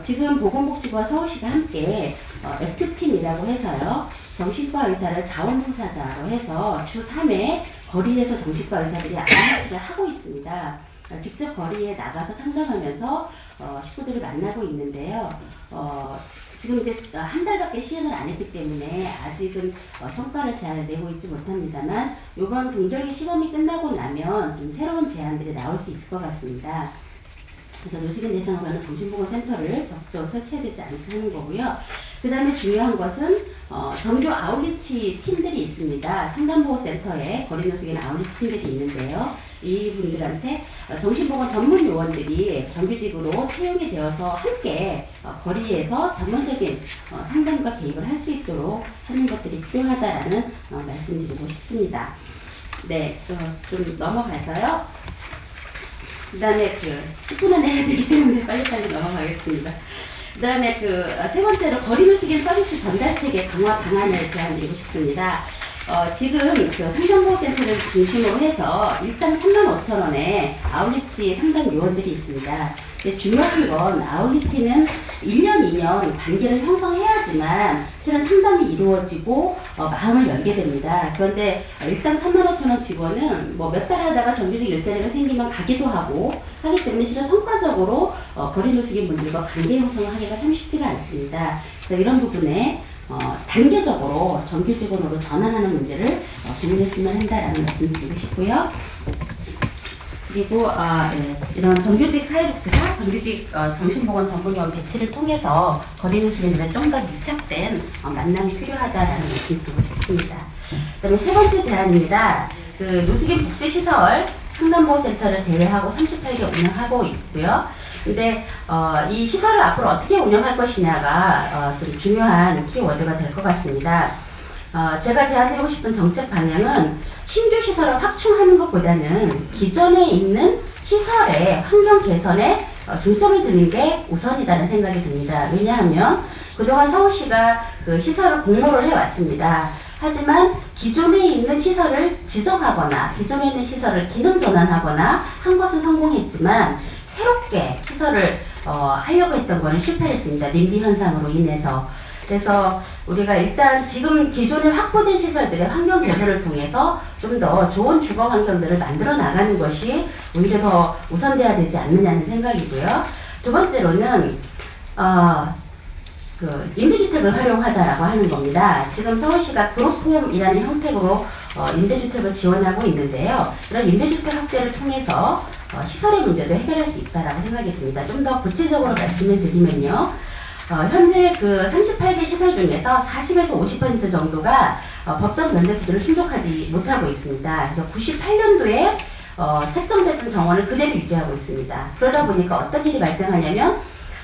지금 보건복지부와 서울시가 함께 액트팀이라고 해서요. 정신과 의사를 자원봉사자로 해서 주 3회 거리에서 정신과 의사들이 안내치를 하고 있습니다. 직접 거리에 나가서 상담하면서 식구들을 만나고 있는데요. 지금 이제 한 달밖에 시행을 안 했기 때문에 아직은 성과를 잘 내고 있지 못합니다만 이번 동절기 시범이 끝나고 나면 좀 새로운 제안들이 나올 수 있을 것 같습니다. 그래서 노숙인 대상으로 하는 정신보건센터를 적극적으로 설치해야 되지 않을까 하는 거고요. 그 다음에 중요한 것은 정규 아웃리치 팀들이 있습니다. 상담보호센터에 거리노숙인 아웃리치 팀들이 있는데요. 이분들한테 정신보건 전문 요원들이 정규직으로 채용이 되어서 함께 거리에서 전문적인 상담과 개입을 할 수 있도록 하는 것들이 필요하다라는 말씀드리고 싶습니다. 네, 좀 넘어가서요. 그 다음에 10분 안에 해야 되기 때문에 빨리빨리 넘어가겠습니다. 그 다음에 세 번째로 거리노숙인 서비스 전달체계 강화 방안을 제안드리고 싶습니다. 지금 상담보호센터를 중심으로 해서 일단 35,000원에 아웃리치 상담 요원들이 있습니다. 근데 중요한 건 아웃리치는 1년, 2년 관계를 형성해야지만 실은 상담이 이루어지고 마음을 열게 됩니다. 그런데 일단 35,000원 직원은 몇 달 하다가 정규직 일자리가 생기면 가기도 하고 하기 때문에 실은 성과적으로 거리노숙인 분들과 관계 형성을 하기가 참 쉽지가 않습니다. 그래서 이런 부분에 단계적으로 정규직원으로 전환하는 문제를 고민했으면 한다라는 말씀 드리고 싶고요. 그리고 이런 정규직 사회복지사, 정규직 정신보건 전문요원 배치를 통해서 거리노숙인들의 좀 더 밀착된 만남이 필요하다라는 말씀 드리고 싶습니다. 그다음에 세 번째 제안입니다. 노숙인 복지시설 상담보호센터를 제외하고 38개 운영하고 있고요. 근데 이 시설을 앞으로 어떻게 운영할 것이냐가 좀 중요한 키워드가 될 것 같습니다. 제가 제안드리고 싶은 정책 방향은 신규 시설을 확충하는 것보다는 기존에 있는 시설의 환경 개선에 중점을 두는 게 우선이라는 생각이 듭니다. 왜냐하면 그동안 서울시가 시설을 공모를 해왔습니다. 하지만 기존에 있는 시설을 지정하거나 기존에 있는 시설을 기능 전환하거나 한 것은 성공했지만 새롭게 시설을 하려고 했던 거는 실패했습니다. 님비 현상으로 인해서. 그래서 우리가 일단 지금 기존에 확보된 시설들의 환경 개선을 통해서 좀 더 좋은 주거 환경들을 만들어 나가는 것이 오히려 더 우선돼야 되지 않느냐는 생각이고요. 두 번째로는 임대주택을 활용하자라고 하는 겁니다. 지금 서울시가 그룹홈이라는 형태로 임대주택을 지원하고 있는데요. 이런 임대주택 확대를 통해서 시설의 문제도 해결할 수 있다라고 생각이 듭니다. 좀 더 구체적으로 말씀을 드리면요. 현재 38개 시설 중에서 40에서 50% 정도가 법정 면적 기준을 충족하지 못하고 있습니다. 98년도에 책정됐던 정원을 그대로 유지하고 있습니다. 그러다 보니까 어떤 일이 발생하냐면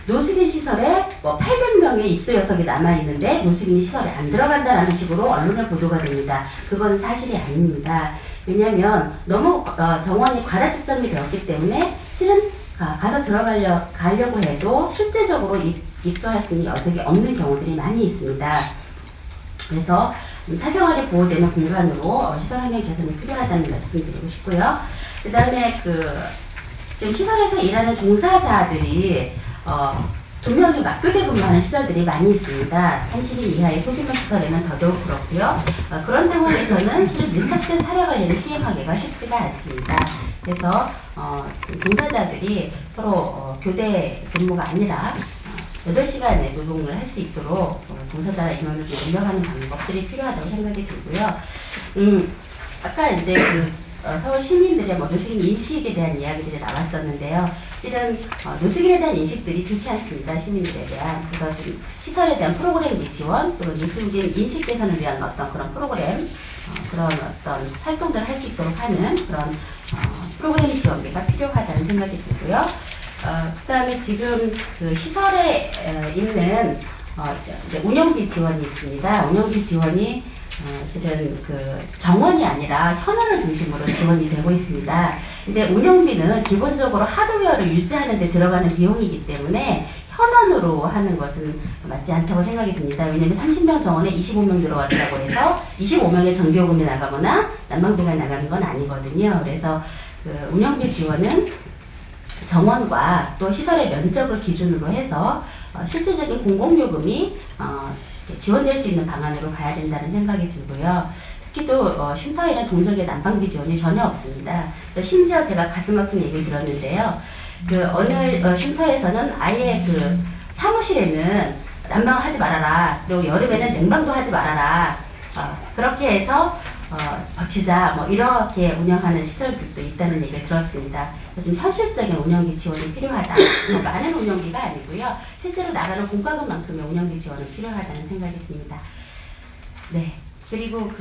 노숙인 시설에 800명의 입소 여석이 남아있는데 노숙인 시설에 안 들어간다라는 식으로 언론에 보도가 됩니다. 그건 사실이 아닙니다. 왜냐하면 너무 정원이 과다 책정이 되었기 때문에 실은 가서 가려고 해도 실제적으로 입소할 수 있는 여석이 없는 경우들이 많이 있습니다. 그래서 사생활이 보호되는 공간으로 시설 환경 개선이 필요하다는 말씀 드리고 싶고요. 그 다음에 지금 시설에서 일하는 종사자들이 2명이 맞교대 근무하는 시설들이 많이 있습니다. 30인 이하의 소규모 시설에는 더더욱 그렇고요. 그런 상황에서는 실은 밀착된 사례 관리를 시행하기가 쉽지가 않습니다. 그래서 종사자들이 서로 교대 근무가 아니라 8시간의 노동을 할 수 있도록 종사자 인원을 좀 늘려가는 방법들이 필요하다고 생각이 들고요. 아까 이제 서울 시민들의 노숙인 인식에 대한 이야기들이 나왔었는데요. 실은 노숙인에 대한 인식들이 좋지 않습니다. 시민들에 대한. 그래서 좀 시설에 대한 프로그램 및 지원, 또 노숙인 인식 개선을 위한 어떤 그런 프로그램, 그런 어떤 활동들을 할 수 있도록 하는 그런 프로그램 지원비가 필요하다는 생각이 들고요. 그 다음에 지금 시설에 있는 이제 운영비 지원이 있습니다. 운영비 지원이 실은 정원이 아니라 현원을 중심으로 지원이 되고 있습니다. 근데 운영비는 기본적으로 하드웨어를 유지하는 데 들어가는 비용이기 때문에 현원으로 하는 것은 맞지 않다고 생각이 듭니다. 왜냐하면 30명 정원에 25명 들어왔다고 해서 25명의 전기요금이 나가거나 난방비가 나가는 건 아니거든요. 그래서 운영비 지원은 정원과 또 시설의 면적을 기준으로 해서 실질적인 공공요금이 지원될 수 있는 방안으로 가야 된다는 생각이 들고요. 특히 또 쉼터에는 동적의 난방비 지원이 전혀 없습니다. 심지어 제가 가슴 아픈 얘기를 들었는데요. 어느 쉼터에서는 아예 사무실에는 난방을 하지 말아라. 그리고 여름에는 냉방도 하지 말아라. 그렇게 해서 버티자 뭐 이렇게 운영하는 시설들도 있다는 얘기를 들었습니다. 좀 현실적인 운영비 지원이 필요하다. 많은 운영비가 아니고요. 실제로 나가는 공과금만큼의 운영비 지원은 필요하다는 생각이 듭니다. 네. 그리고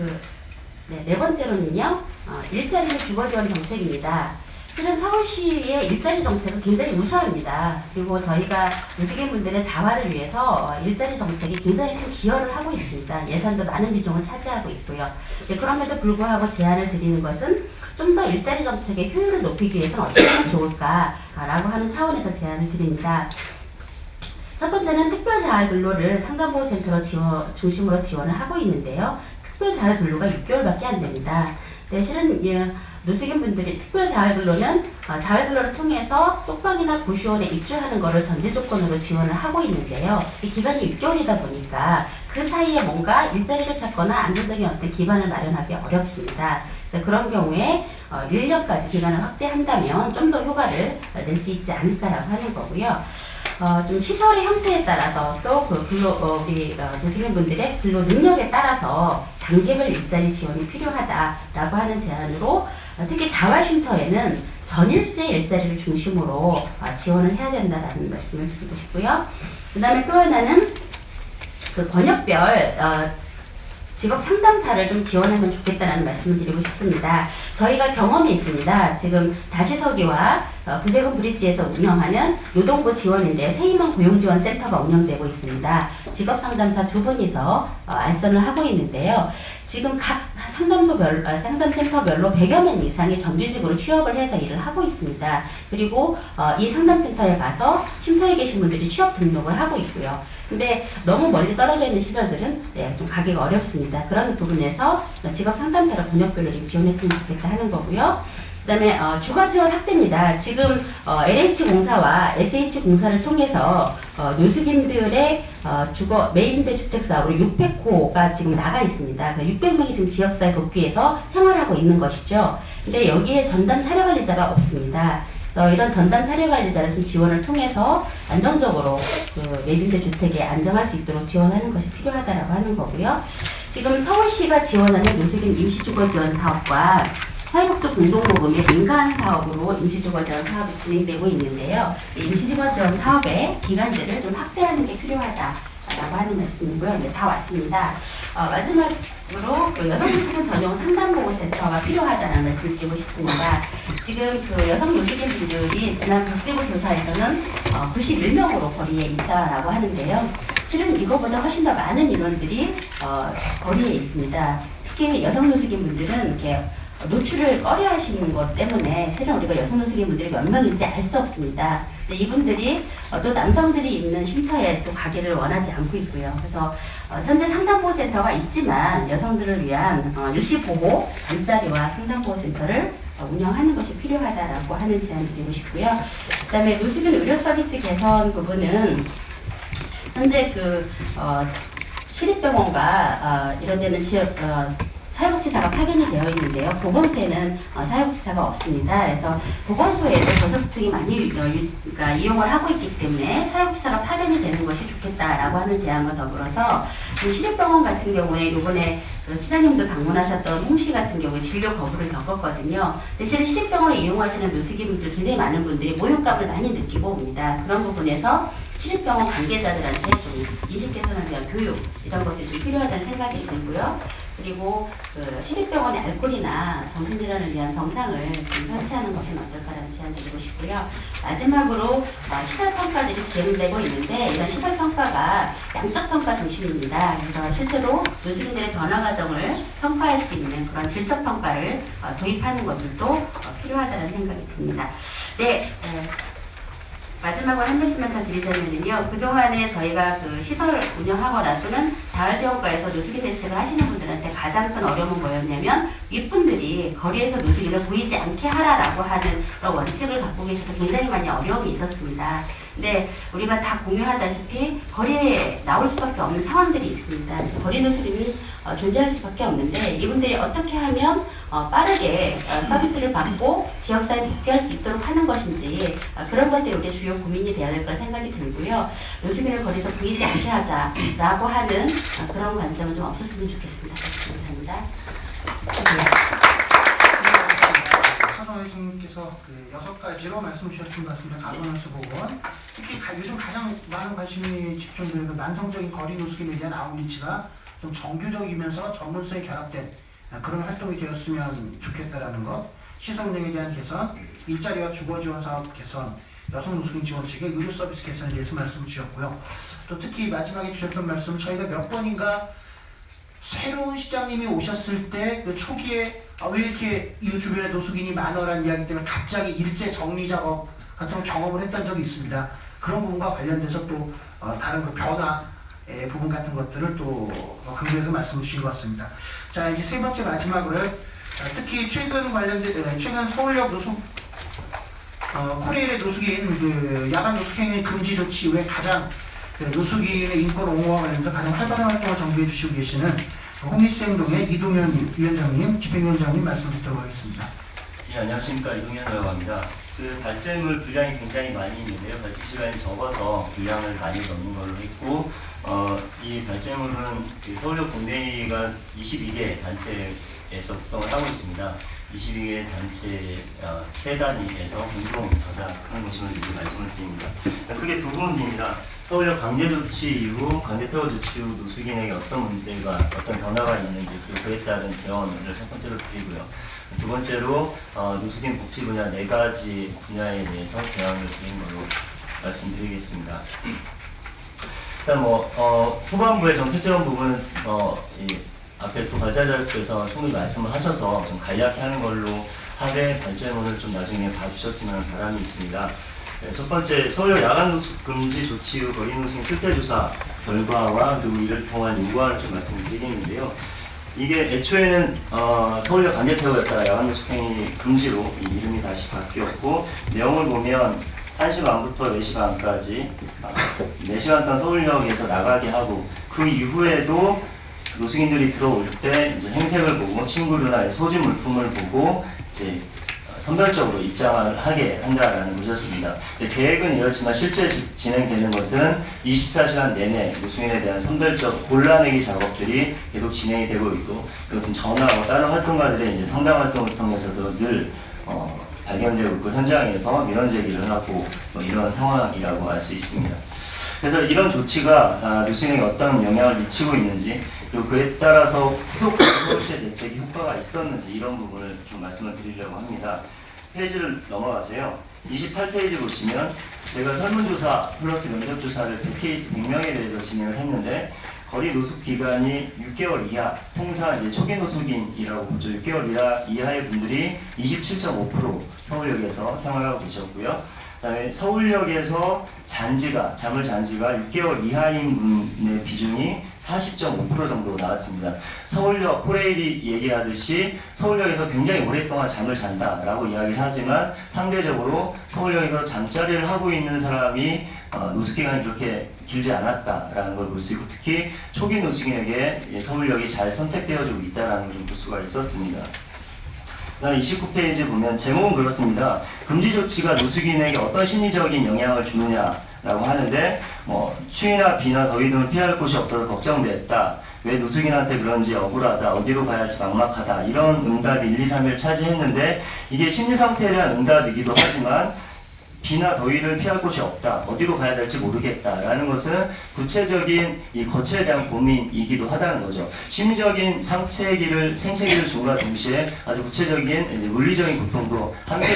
네 번째로는요, 일자리 주거 지원 정책입니다. 실은 서울시의 일자리 정책은 굉장히 우수합니다. 그리고 저희가 노숙인분들의 자활을 위해서 일자리 정책이 굉장히 큰 기여를 하고 있습니다. 예산도 많은 비중을 차지하고 있고요. 네, 그럼에도 불구하고 제안을 드리는 것은 좀 더 일자리 정책의 효율을 높이기 위해서는 어떻게 하면 좋을까라고 하는 차원에서 제안을 드립니다. 첫 번째는 특별자활근로를 상담보호센터로 중심으로 지원을 하고 있는데요. 특별자활근로가 6개월밖에 안 됩니다. 네, 실은 노숙인분들이 특별자활근로는 자활근로를 통해서 쪽방이나 고시원에 입주하는 것을 전제 조건으로 지원을 하고 있는데요. 이 기간이 6개월이다 보니까 그 사이에 뭔가 일자리를 찾거나 안정적인 어떤 기반을 마련하기 어렵습니다. 그런 경우에 1년까지 기간을 확대한다면 좀 더 효과를 낼 수 있지 않을까라고 하는 거고요. 좀 시설의 형태에 따라서 또 우리 노숙인분들의 근로 능력에 따라서 단계별 일자리 지원이 필요하다라고 하는 제안으로 특히 자활쉼터에는 전일제 일자리를 중심으로 지원을 해야 된다라는 말씀을 드리고 싶고요. 그 다음에 또 하나는 번역별 직업 상담사를 좀 지원하면 좋겠다는 말씀을 드리고 싶습니다. 저희가 경험이 있습니다. 지금 다시서기와 구세군 브릿지에서 운영하는 노동부 지원인데 세임원 고용지원센터가 운영되고 있습니다. 직업 상담사 2분이서 알선을 하고 있는데요. 지금 각 상담센터별로 100여 명 이상이 정규직으로 취업을 해서 일을 하고 있습니다. 그리고 이 상담센터에 가서 쉼터에 계신 분들이 취업 등록을 하고 있고요. 근데 너무 멀리 떨어져 있는 시설들은 좀 가기가 어렵습니다. 그런 부분에서 직업 상담사를 번역별로 지원했으면 좋겠다 하는 거고요. 그 다음에 주거 지원 확대입니다. 지금 LH공사와 SH공사를 통해서 노숙인들의 주거 매입임대 주택 사업으로 600호가 지금 나가 있습니다. 600명이 지금 지역사회 복귀해서 생활하고 있는 것이죠. 근데 여기에 전담 사료관리자가 없습니다. 이런 전담 사료관리자를 좀 지원을 통해서 안정적으로 매입임대 주택에 안정할 수 있도록 지원하는 것이 필요하다라고 하는 거고요. 지금 서울시가 지원하는 노숙인 임시주거 지원 사업과 사회복지 공동모금의 민간 사업으로 임시주거 지원 사업이 진행되고 있는데요. 임시주거 지원 사업의 기간들을 좀 확대하는 게 필요하다라고 하는 말씀이고요. 네, 다 왔습니다. 마지막으로 여성노숙인 전용 상담보호센터가 필요하다는 말씀을 드리고 싶습니다. 지금 여성 노숙인 분들이 지난 복지부 조사에서는 91명으로 거리에 있다라고 하는데요. 실은 이거보다 훨씬 더 많은 인원들이 거리에 있습니다. 특히 여성 노숙인 분들은 이렇게 노출을 꺼려하시는 것 때문에 실은 우리가 여성 노숙인 분들이 몇 명인지 알 수 없습니다. 근데 이분들이 또 남성들이 있는 쉼터에 또 가기를 원하지 않고 있고요. 그래서 현재 상담보호센터가 있지만 여성들을 위한 일시보호 잠자리와 상담보호센터를 운영하는 것이 필요하다라고 하는 제안 드리고 싶고요. 그 다음에 노숙인 의료 서비스 개선 부분은 현재 시립병원과 이런 데는 지역 사회복지사가 파견이 되어 있는데요. 보건소에는 사회복지사가 없습니다. 그래서 보건소에도 저소득층이 많이 이용을 하고 있기 때문에 사회복지사가 파견이 되는 것이 좋겠다라고 하는 제안과 더불어서 시립병원 같은 경우에 이번에 시장님도 방문하셨던 홍시 같은 경우에 진료 거부를 겪었거든요. 근데 실은 시립병원을 이용하시는 노숙인분들 굉장히 많은 분들이 모욕감을 많이 느끼고 옵니다. 그런 부분에서 시립병원 관계자들한테 좀 인식 개선을 위한 교육 이런 것들이 좀 필요하다는 생각이 들고요. 그리고 시립병원의 알코올이나 정신질환을 위한 병상을 좀 설치하는 것은 어떨까라는 제안 드리고 싶고요. 마지막으로 시설평가들이 진행되고 있는데 이런 시설평가가 양적평가 중심입니다. 그래서 실제로 노숙인들의 변화 과정을 평가할 수 있는 그런 질적평가를 도입하는 것들도 필요하다는 생각이 듭니다. 네. 마지막으로 한 말씀만 더 드리자면요. 그동안에 저희가 시설 운영하거나 또는 자활지원과에서 노숙인 대책을 하시는 분들한테 가장 큰 어려움은 뭐였냐면 윗분들이 거리에서 노숙인을 보이지 않게 하라라고 하는 그런 원칙을 갖고 계셔서 굉장히 많이 어려움이 있었습니다. 근데 우리가 다 공유하다시피 거리에 나올 수밖에 없는 상황들이 있습니다. 거리 노숙인이 존재할 수밖에 없는데 이분들이 어떻게 하면 빠르게 서비스를 받고 지역사회에 복귀할 수 있도록 하는 것인지 그런 것들이 우리의 주요 고민이 되어야 될 거라 생각이 들고요. 노숙인을 거리에서 보이지 않게 하자라고 하는 그런 관점은 좀 없었으면 좋겠습니다. 감사합니다. 서너 회장님께서 6가지로 말씀 주셨던 것 같습니다. 가버넌스 보건, 특히 요즘 가장 많은 관심이 집중되는 그 만성적인 거리 노숙인에 대한 아웃리치가 좀 정규적이면서 전문성이 결합된 그런 활동이 되었으면 좋겠다라는 것, 시설운영에 대한 개선, 일자리와 주거 지원 사업 개선, 여성 노숙인 지원책의 의료 서비스 개선에 대해서 말씀을 주셨고요. 또 특히 마지막에 주셨던 말씀, 저희가 몇 번인가 새로운 시장님이 오셨을 때 그 초기에 왜 이렇게 이 주변에 노숙인이 많아라는 이야기 때문에 갑자기 일제 정리 작업 같은 경험을 했던 적이 있습니다. 그런 부분과 관련돼서 또 다른 그 변화의 부분 같은 것들을 또 강조해서 말씀을 주신 것 같습니다. 자, 이제 세 번째 마지막으로 특히 최근 서울역 노숙 코레일의 노숙인 그 야간 노숙행위 금지 조치 이후에 가장 노숙인의 인권 옹호와 관련해서 가장 활발한 활동을 전개해 주시고 계시는 홈리스 행동의 이동현 위원장님, 집행위원장님 말씀 듣도록 하겠습니다. 예, 안녕하십니까. 이동현이라고 합니다. 그 발제물 분량이 굉장히 많이 있는데요. 발제 시간이 적어서 분량을 많이 넣는 걸로 했고, 이 발제물은 그 서울역 공대가 22개 단체에서 구성을 하고 있습니다. 22개 단체 세 단위에서 공동 저작하는 것임을 미리 말씀을 드립니다. 크게 두 부분입니다. 서울역 강제 조치 이후, 강제 퇴거 조치 후 노숙인에게 어떤 문제가, 어떤 변화가 있는지, 그리고 그에 따른 재원을 첫 번째로 드리고요. 두 번째로 노숙인 복지 분야 4가지 분야에 대해서 제안을 드린 걸로 말씀드리겠습니다. 일단 후반부의 정책적인 부분은 앞에 두 발제자께서 충분히 말씀을 하셔서 좀 간략히 하는 걸로 하되 발제문을 좀 나중에 봐주셨으면 바람이 있습니다. 첫 번째, 서울역 야간 노숙 금지 조치 후 거리 노숙인 실태조사 결과와 그리고 이를 통한 요구안을 좀 말씀드리겠는데요. 이게 애초에는 서울역 강제 퇴거였다가 야간 노숙행위 금지로 이 이름이 다시 바뀌었고, 내용을 보면 1시 반부터 4시 반까지 4시간 동안 서울역에서 나가게 하고, 그 이후에도 노숙인들이 들어올 때 이제 행색을 보고 친구나 소지 물품을 보고 이제 선별적으로 입장을 하게 한다라는 것이었습니다. 계획은 이렇지만 실제 진행되는 것은 24시간 내내 노숙인에 대한 선별적 골라내기 작업들이 계속 진행이 되고 있고, 그것은 전화와 다른 활동가들의 이제 상담 활동을 통해서도 늘 발견되고 있고, 현장에서 민원 제기를 하고 이런 상황이라고 알 수 있습니다. 그래서 이런 조치가 노숙인에게 어떤 영향을 미치고 있는지, 그리고 그에 따라서 후속 서울시의 대책이 효과가 있었는지, 이런 부분을 좀 말씀을 드리려고 합니다. 페이지를 넘어가세요. 28페이지 보시면 저희가 설문조사 플러스 면접조사를 100케이스 100명에 대해서 진행을 했는데, 거리 노숙 기간이 6개월 이하, 통상 이제 초기 노숙인이라고 보죠. 6개월 이하의 분들이 27.5% 서울역에서 생활하고 계셨고요. 그다음에 서울역에서 잠을 잔지가 6개월 이하인 분의 비중이 40.5% 정도 나왔습니다. 서울역 코레일이 얘기하듯이 서울역에서 굉장히 오랫동안 잠을 잔다라고 이야기를 하지만, 상대적으로 서울역에서 잠자리를 하고 있는 사람이 노숙기간이 그렇게 길지 않았다라는 걸 볼 수 있고, 특히 초기 노숙인에게 서울역이 잘 선택되어지고 있다는 걸 좀 볼 수가 있었습니다. 29페이지 보면 제목은 그렇습니다. 금지 조치가 노숙인에게 어떤 심리적인 영향을 주느냐라고 하는데, 추위나 비나 더위 등을 피할 곳이 없어서 걱정됐다. 왜 노숙인한테 그런지 억울하다. 어디로 가야 할지 막막하다. 이런 응답이 1, 2, 3일 차지했는데, 이게 심리 상태에 대한 응답이기도 하지만 비나 더위를 피할 곳이 없다. 어디로 가야 될지 모르겠다라는 것은 구체적인 이 거처에 대한 고민이기도 하다는 거죠. 심리적인 생체기를 줌과 동시에 아주 구체적인 이제 물리적인 고통도 함께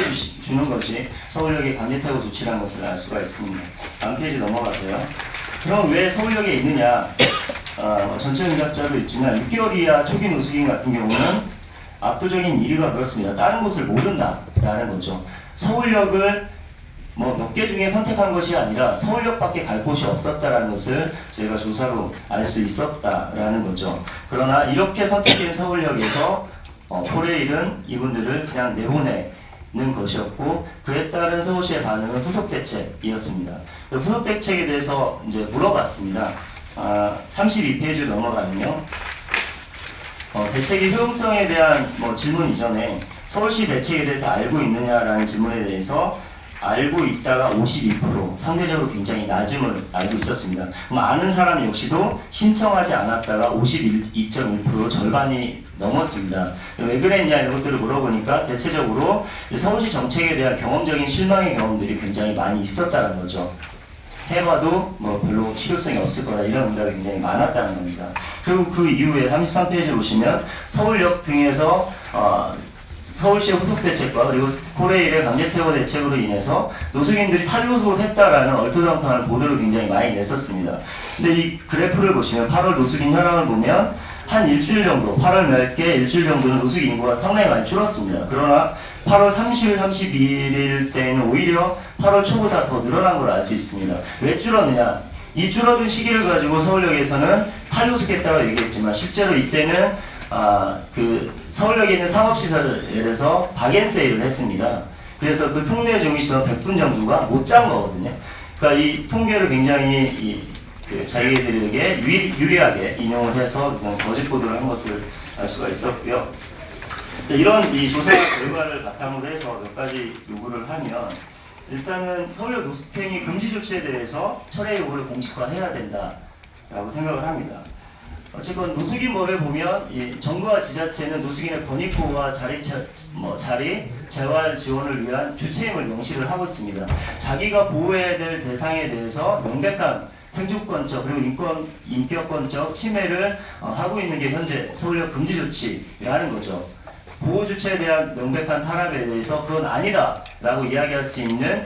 주는 것이 서울역의 강제 퇴거 조치라는 것을 알 수가 있습니다. 다음 페이지 넘어가세요. 그럼 왜 서울역에 있느냐? 전체 응답자도 있지만 6개월 이하 초기 노숙인 같은 경우는 압도적인 1위가 그렇습니다. 다른 곳을 모른다라는 거죠. 서울역을 몇 개 중에 선택한 것이 아니라 서울역밖에 갈 곳이 없었다라는 것을 저희가 조사로 알 수 있었다라는 거죠. 그러나 이렇게 선택된 서울역에서 코레일은 이분들을 그냥 내보내는 것이었고, 그에 따른 서울시의 반응은 후속 대책이었습니다. 후속 대책에 대해서 이제 물어봤습니다. 32페이지로 넘어가면요. 대책의 효용성에 대한 질문 이전에 서울시 대책에 대해서 알고 있느냐라는 질문에 대해서 알고 있다가 52%, 상대적으로 굉장히 낮음을 알고 있었습니다. 아는 사람 역시도 신청하지 않았다가 52.1%로 절반이 넘었습니다. 왜 그랬냐 이런 것들을 물어보니까 대체적으로 서울시 정책에 대한 경험적인 실망의 경험들이 굉장히 많이 있었다는 거죠. 해봐도 뭐 별로 실효성이 없을 거다 이런 응답이 굉장히 많았다는 겁니다. 그리고 그 이후에 33페이지를 보시면 서울역 등에서 서울시의 후속 대책과 그리고 코레일의 강제퇴거 대책으로 인해서 노숙인들이 탈노숙을 했다라는 얼토당토하는 보도를 굉장히 많이 냈었습니다. 근데 이 그래프를 보시면 8월 노숙인 현황을 보면 한 일주일 정도, 8월 말께 일주일 정도는 노숙인 인구가 상당히 많이 줄었습니다. 그러나 8월 30일, 31일 때에는 오히려 8월 초보다 더 늘어난 걸 알 수 있습니다. 왜 줄었느냐? 이 줄어든 시기를 가지고 서울역에서는 탈노숙했다고 얘기했지만 실제로 이때는 그 서울역에 있는 상업시설에서 박앤세일을 했습니다. 그래서 그 통로에 종이시던 100분 정도가 못 잔 거거든요. 그러니까 이 통계를 굉장히 그 자기들에게 유리하게 인용을 해서 그냥 거짓 보도를 한 것을 알 수가 있었고요. 이런 이 조사 결과를 바탕으로 해서 몇 가지 요구를 하면 일단은 서울역 노숙행위 금지 조치에 대해서 철회 요구를 공식화해야 된다라고 생각을 합니다. 어쨌건 노숙인법에 보면 이 정부와 지자체는 노숙인의 권익 보호와 자리 재활 지원을 위한 주체임을 명시를 하고 있습니다. 자기가 보호해야 될 대상에 대해서 명백한 생존권적 그리고 인격권적 침해를 하고 있는 게 현재 서울역 금지 조치라는 거죠. 보호 주체에 대한 명백한 탄압에 대해서 그건 아니다라고 이야기할 수 있는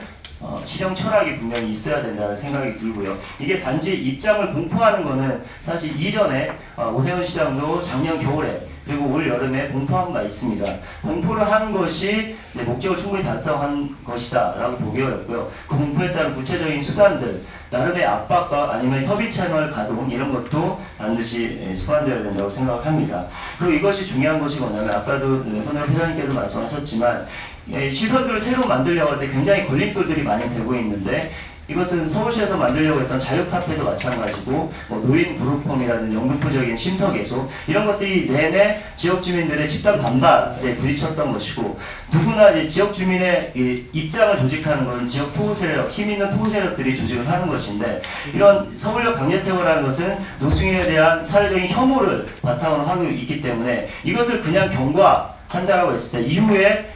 시정 철학이 분명히 있어야 된다는 생각이 들고요. 이게 단지 입장을 공포하는 거는 사실 이전에 오세훈 시장도 작년 겨울에 그리고 올 여름에 공포한 바 있습니다. 공포를 한 것이 목적을 충분히 달성한 것이다 라고 보기 어렵고요. 그 공포에 따른 구체적인 수단들, 나름의 압박과 아니면 협의 채널 가동 이런 것도 반드시 수반되어야 된다고 생각을 합니다. 그리고 이것이 중요한 것이 뭐냐면 아까도 손혜원 회장님께도 말씀하셨지만 시설들을 새로 만들려고 할 때 굉장히 걸림돌들이 많이 되고 있는데 이것은 서울시에서 만들려고 했던 자유카페도 마찬가지고 노인 그룹홈이라든지 연금포적인 쉼터 개소 이런 것들이 내내 지역 주민들의 집단 반발에 부딪혔던 것이고 누구나 이제 지역 주민의 입장을 조직하는 것은 지역 토호 세력, 힘 있는 토호 세력들이 조직을 하는 것인데 이런 서울역 강제퇴거라는 것은 노숙인에 대한 사회적인 혐오를 바탕으로 하고 있기 때문에 이것을 그냥 경과한다라고 했을 때 이후에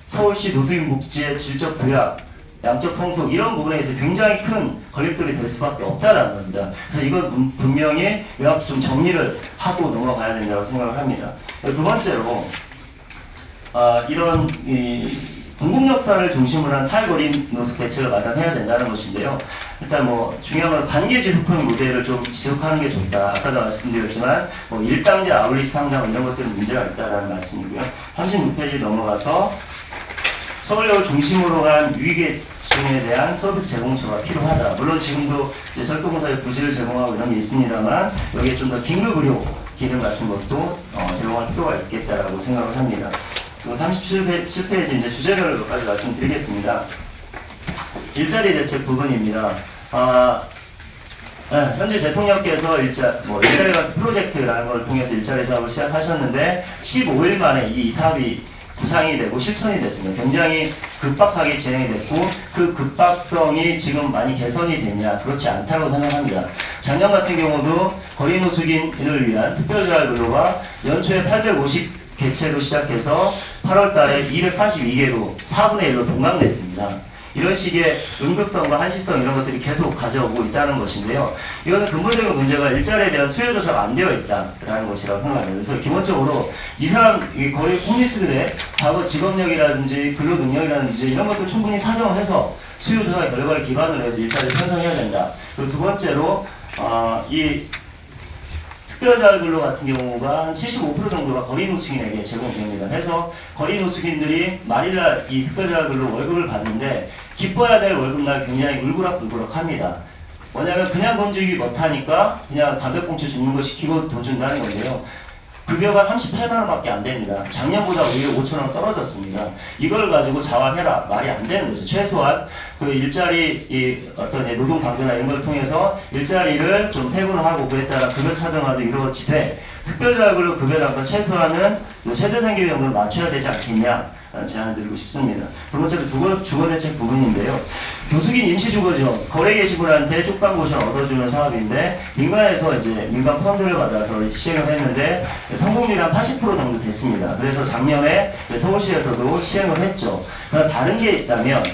서울시 노숙인 복지의 질적 도약, 양적 성숙 이런 부분에 있어서 굉장히 큰 걸림돌이 될 수밖에 없다라는 겁니다. 그래서 이건 분명히 좀 정리를 하고 넘어가야 된다고 생각을 합니다. 두 번째로 이런 공공역사를 중심으로 한 탈거리 노숙 대책을 마련해야 된다는 것인데요. 일단 중요한 건 단계 지속형 모델을 좀 지속하는 게 좋다. 아까도 말씀드렸지만 1단계 아울리지 상담 이런 것들은 문제가 있다라는 말씀이고요. 36페이지 넘어가서 서울역을 중심으로 한 유의계층에 대한 서비스 제공처가 필요하다. 물론 지금도 이제 철도공사에 부지를 제공하고 이런 게 있습니다만 여기에 좀 더 긴급 의료 기능 같은 것도 제공할 필요가 있겠다라고 생각을 합니다. 그리고 37페이지 이제 주제별로 몇 가지 말씀드리겠습니다. 일자리 대책 부분입니다. 현재 대통령께서 일자리 같은 프로젝트라는 걸 통해서 일자리 사업을 시작하셨는데 15일 만에 이 사업이 구상이 되고 실천이 됐습니다. 굉장히 급박하게 진행이 됐고 그 급박성이 지금 많이 개선이 됐냐? 그렇지 않다고 생각합니다. 작년 같은 경우도 거리 노숙인을 위한 특별재활근로가 연초에 850개체로 시작해서 8월 달에 242개로 4분의 1로 동강됐습니다. 이런 식의 응급성과 한시성 이런 것들이 계속 가져오고 있다는 것인데요. 이것은 근본적인 문제가 일자리에 대한 수요조사가 안 되어 있다라는 것이라고 생각합니다. 그래서 기본적으로 이 사람 거의 홈리스들의 과거 직업력이라든지 근로능력이라든지 이런 것도 충분히 사정을 해서 수요조사 결과를 기반으로 해서 일자리를 편성해야 된다. 그리고 두 번째로 이 특별자활근로 같은 경우가 한 75% 정도가 거리 노숙인에게 제공됩니다. 그래서 거리 노숙인들이 말일날 이 특별자활근로 월급을 받는데 기뻐야 될 월급날 굉장히 울그락불그락합니다. 뭐냐면 그냥 돈 주기 못하니까 그냥 담배꽁초 줍는 거 시키고 돈 준다는 건데요. 급여가 38만 원밖에 안 됩니다. 작년보다 오히려 5천 원 떨어졌습니다. 이걸 가지고 자활해라 말이 안 되는 거죠. 최소한 그 일자리 어떤 노동 강도나 이런 걸 통해서 일자리를 좀 세분화하고 그에 따라 급여 차등화도 이루어지되 특별자활근로 급여 단가 최소한은 최저생계비 정도를 맞춰야 되지 않겠냐. 제안을 드리고 싶습니다. 두 번째로 주거대책 부분인데요. 노숙인 임시주거지원, 거래 계시분한테 쪽방고시를 얻어주는 사업인데 민간에서 이제 민간 펀드를 받아서 시행을 했는데 성공률이 한 80% 정도 됐습니다. 그래서 작년에 서울시에서도 시행을 했죠. 그러나 다른 게 있다면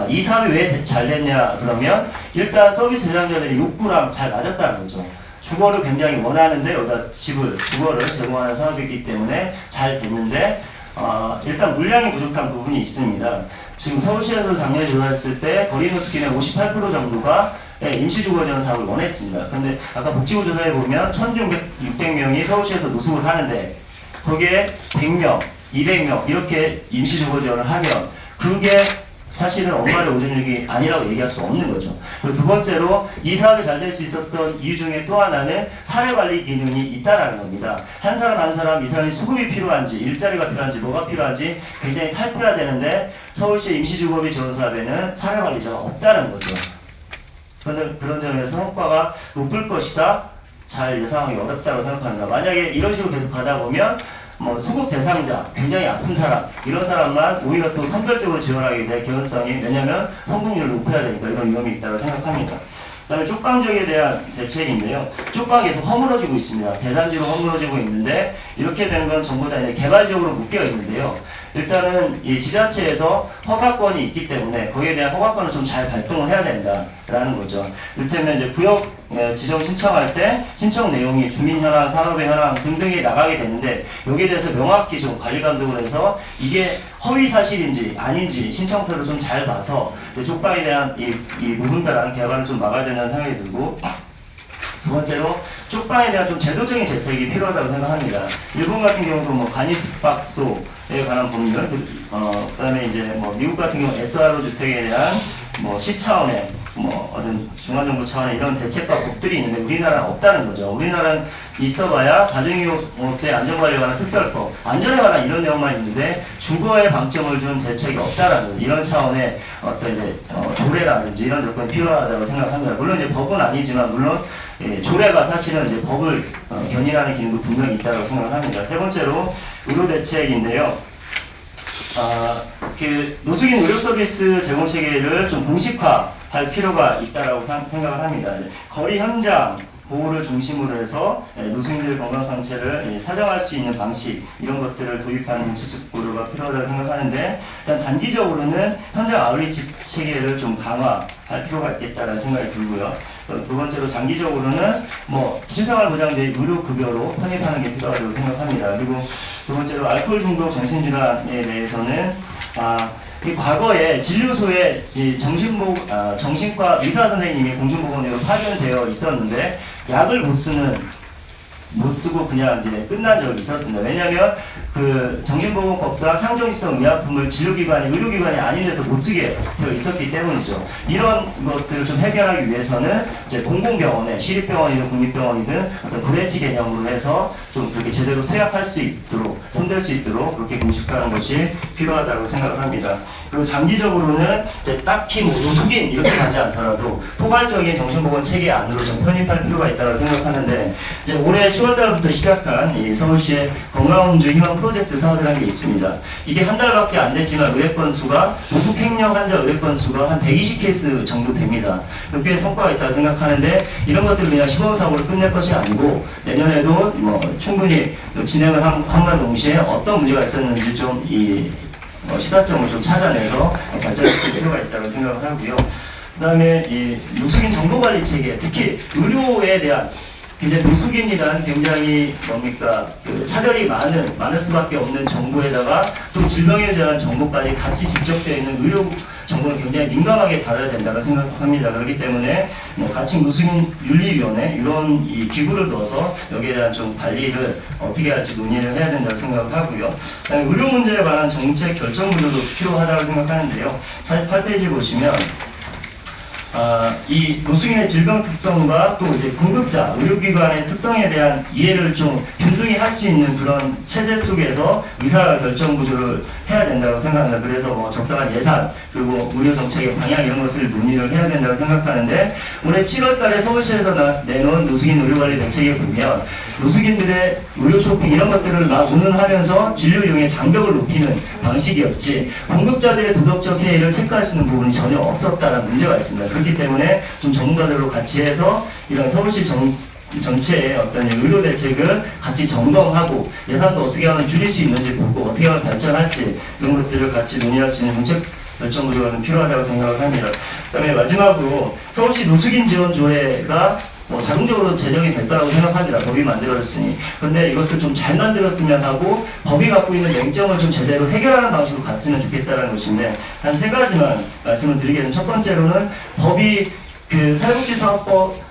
이 사업이 왜 잘 됐냐 그러면 일단 서비스 대상자들이 욕구랑 잘 맞았다는 거죠. 주거를 굉장히 원하는데 여기다 주거를 제공하는 사업이기 때문에 잘 됐는데 일단 물량이 부족한 부분이 있습니다. 지금 서울시에서 작년에 조사했을 때 거리노숙인의 58% 정도가 임시주거지원 사업을 원했습니다. 그런데 아까 복지부 조사에 보면 1,600명이 서울시에서 노숙을 하는데 거기에 100명, 200명 이렇게 임시주거지원을 하면 그게 사실은 엄마의 오전육이 아니라고 얘기할 수 없는 거죠. 그리고 두 번째로 이 사업이 잘 될 수 있었던 이유 중에 또 하나는 사회관리 기능이 있다라는 겁니다. 한 사람 한 사람 이 사람이 수급이 필요한지 일자리가 필요한지 뭐가 필요한지 굉장히 살펴야 되는데 서울시 임시주거비 지원 사업에는 사회관리자가 없다는 거죠. 그런 점에서 성과가 높을 것이다. 잘 예상하기 어렵다고 생각합니다. 만약에 이런 식으로 계속 가다 보면 수급 대상자, 굉장히 아픈 사람, 이런 사람만 오히려 또 선별적으로 지원하게 될 개연성이, 왜냐하면 성공률을 높여야 되니까 이런 위험이 있다고 생각합니다. 그 다음에 쪽방 지역에 대한 대책인데요. 쪽방이 계속 허물어지고 있습니다. 대단지로 허물어지고 있는데 이렇게 되는 건 전부 다 개발 지역으로 묶여 있는데요. 일단은 이 지자체에서 허가권이 있기 때문에 거기에 대한 허가권을 좀 잘 발동을 해야 된다라는 거죠. 이를테면 이제 구역 지정 신청할 때 신청 내용이 주민 현황, 산업의 현황 등등이 나가게 되는데 여기에 대해서 명확히 좀 관리 감독을 해서 이게 허위 사실인지 아닌지 신청서를 좀 잘 봐서 쪽방에 대한 이 무분별한 개발을 좀 막아야 된다는 생각이 들고, 두 번째로 쪽방에 대한 좀 제도적인 재택이 필요하다고 생각합니다. 일본 같은 경우도 간이 숙박소에 관한 법률, 그다음에 이제 미국 같은 경우 SRO 주택에 대한 시 차원의 어떤 중앙정부 차원의 이런 대책과 법들이 있는데 우리나라는 없다는 거죠. 우리나라는 있어봐야 가정유업소의 안전관리에 관한 특별법, 안전에 관한 이런 내용만 있는데 주거에 방점을 준 대책이 없다라는 거죠. 이런 차원의 어떤 이제 조례라든지 이런 조건이 필요하다고 생각합니다. 물론 이제 법은 아니지만 물론 조례가 사실은 이제 법을 견인하는 기능도 분명히 있다고 생각합니다. 세 번째로 의료 대책인데요. 노숙인 의료 서비스 제공 체계를 좀 공식화할 필요가 있다라고 생각을 합니다. 거리 현장 보호를 중심으로 해서 노숙인들 건강 상태를 사정할 수 있는 방식, 이런 것들을 도입하는 정책 보도가 필요하다고 생각하는데, 일단 단기적으로는 현장 아웃리치 체계를 좀 강화할 필요가 있겠다라는 생각이 들고요. 두 번째로 장기적으로는 실생활 보장된 의료급여로 편입하는 게 필요하다고 생각합니다. 그리고 두 번째로 알코올 중독 정신질환에 대해서는 이 과거에 진료소에 정신과 의사 선생님이 공중보건으로 파견되어 있었는데 약을 못 쓰고 그냥 이제 끝난 적이 있었습니다. 왜냐하면 그 정신보건법상 향정신성 의약품을 진료기관이 의료기관이 아닌 데서 못 쓰게 되어 있었기 때문이죠. 이런 것들을 좀 해결하기 위해서는 이제 공공병원에 시립병원이든 국립병원이든 어떤 브랜치 개념으로 해서 좀 그렇게 제대로 투약할 수 있도록, 손댈 수 있도록 그렇게 공식화하는 것이 필요하다고 생각을 합니다. 그리고 장기적으로는 이제 딱히 노숙인 이렇게 가지 않더라도 포괄적인 정신보건 체계 안으로 좀 편입할 필요가 있다고 생각하는데, 이제 올해 10월달부터 시작한 이 서울시의 건강음주 희망 프로젝트 사업이라는 게 있습니다. 이게 한 달밖에 안 됐지만 의뢰 건수가, 노숙 횡령 환자 의뢰 건수가 한 120케이스 정도 됩니다. 꽤 성과가 있다고 생각하는데, 이런 것들을 그냥 시범사고로 끝낼 것이 아니고 내년에도 충분히 진행을 함과 동시에 어떤 문제가 있었는지 좀 시사점을 좀 찾아내서 발전시킬 필요가 있다고 생각을 하고요. 그 다음에 이 노숙인 정보관리 체계, 특히 의료에 대한, 굉장히 노숙인이란 굉장히 차별이 많을 수밖에 없는 정보에다가 또 질병에 대한 정보까지 같이 집적되어 있는 의료 정보는 굉장히 민감하게 다뤄야 된다고 생각합니다. 그렇기 때문에 가칭 노숙인 윤리위원회 이런 이 기구를 넣어서 여기에 대한 좀 관리를 어떻게 할지 논의를 해야 된다고 생각하고요. 그다음에 의료 문제에 관한 정책 결정 구조도 필요하다고 생각하는데요. 48페이지 보시면 이 노숙인의 질병 특성과 또 이제 공급자, 의료기관의 특성에 대한 이해를 좀 균등히 할 수 있는 그런 체제 속에서 의사결정 구조를 해야 된다고 생각합니다. 그래서 뭐 적당한 예산, 그리고 의료 정책의 방향 이런 것을 논의를 해야 된다고 생각하는데, 올해 7월 달에 서울시에서 내놓은 노숙인 의료관리 대책에 보면 노숙인들의 의료 쇼핑 이런 것들을 운운하면서 진료용의 장벽을 높이는 방식이었지, 공급자들의 도덕적 해이를 체크할 수 있는 부분이 전혀 없었다는 문제가 있습니다. 그렇기 때문에 좀 전문가들로 같이 해서 이런 서울시 전체의 어떤 의료 대책을 같이 점검하고 예산도 어떻게 하면 줄일 수 있는지 보고 어떻게 하면 발전할지 이런 것들을 같이 논의할 수 있는 정책 결정 구조가 필요하다고 생각을 합니다. 그다음에 마지막으로 서울시 노숙인 지원 조례가 자동적으로 제정이 될 거라고 생각합니다. 법이 만들어졌으니. 그런데 이것을 좀 잘 만들었으면 하고 법이 갖고 있는 맹점을 좀 제대로 해결하는 방식으로 갔으면 좋겠다는 것인데, 한 3가지만 말씀을 드리겠습니다. 첫 번째로는 법이 그 사회복지사업법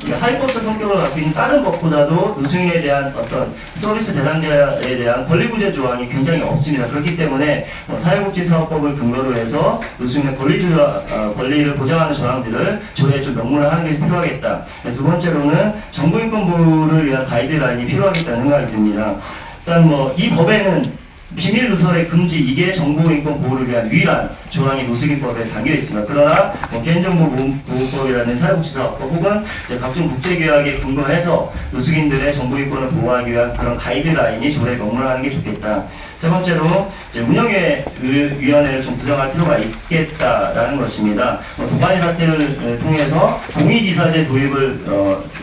하위법적 성격을 갖고 있는 다른 법보다도 노숙인에 대한 어떤 서비스 대상자에 대한 권리구제 조항이 굉장히 없습니다. 그렇기 때문에 사회복지사업법을 근거로 해서 노숙인의 권리를 보장하는 조항들을 조례에 좀 명문화하는 게 필요하겠다. 두 번째로는 정보인권보호를 위한 가이드라인이 필요하겠다는 생각이 듭니다. 일단 이 법에는 비밀 누설의 금지, 이게 정보인권 보호를 위한 유일한 조항이 노숙인법에 담겨 있습니다. 그러나 개인정보보호법이라는 사회복지사업법 혹은 이제 각종 국제계약에 근거해서 노숙인들의 정보인권을 보호하기 위한 그런 가이드라인이 조례에 명문화하는 게 좋겠다. 세 번째로 이제 운영위원회를 좀 구성할 필요가 있겠다라는 것입니다. 도가니 사태를 통해서 공익이사제 도입을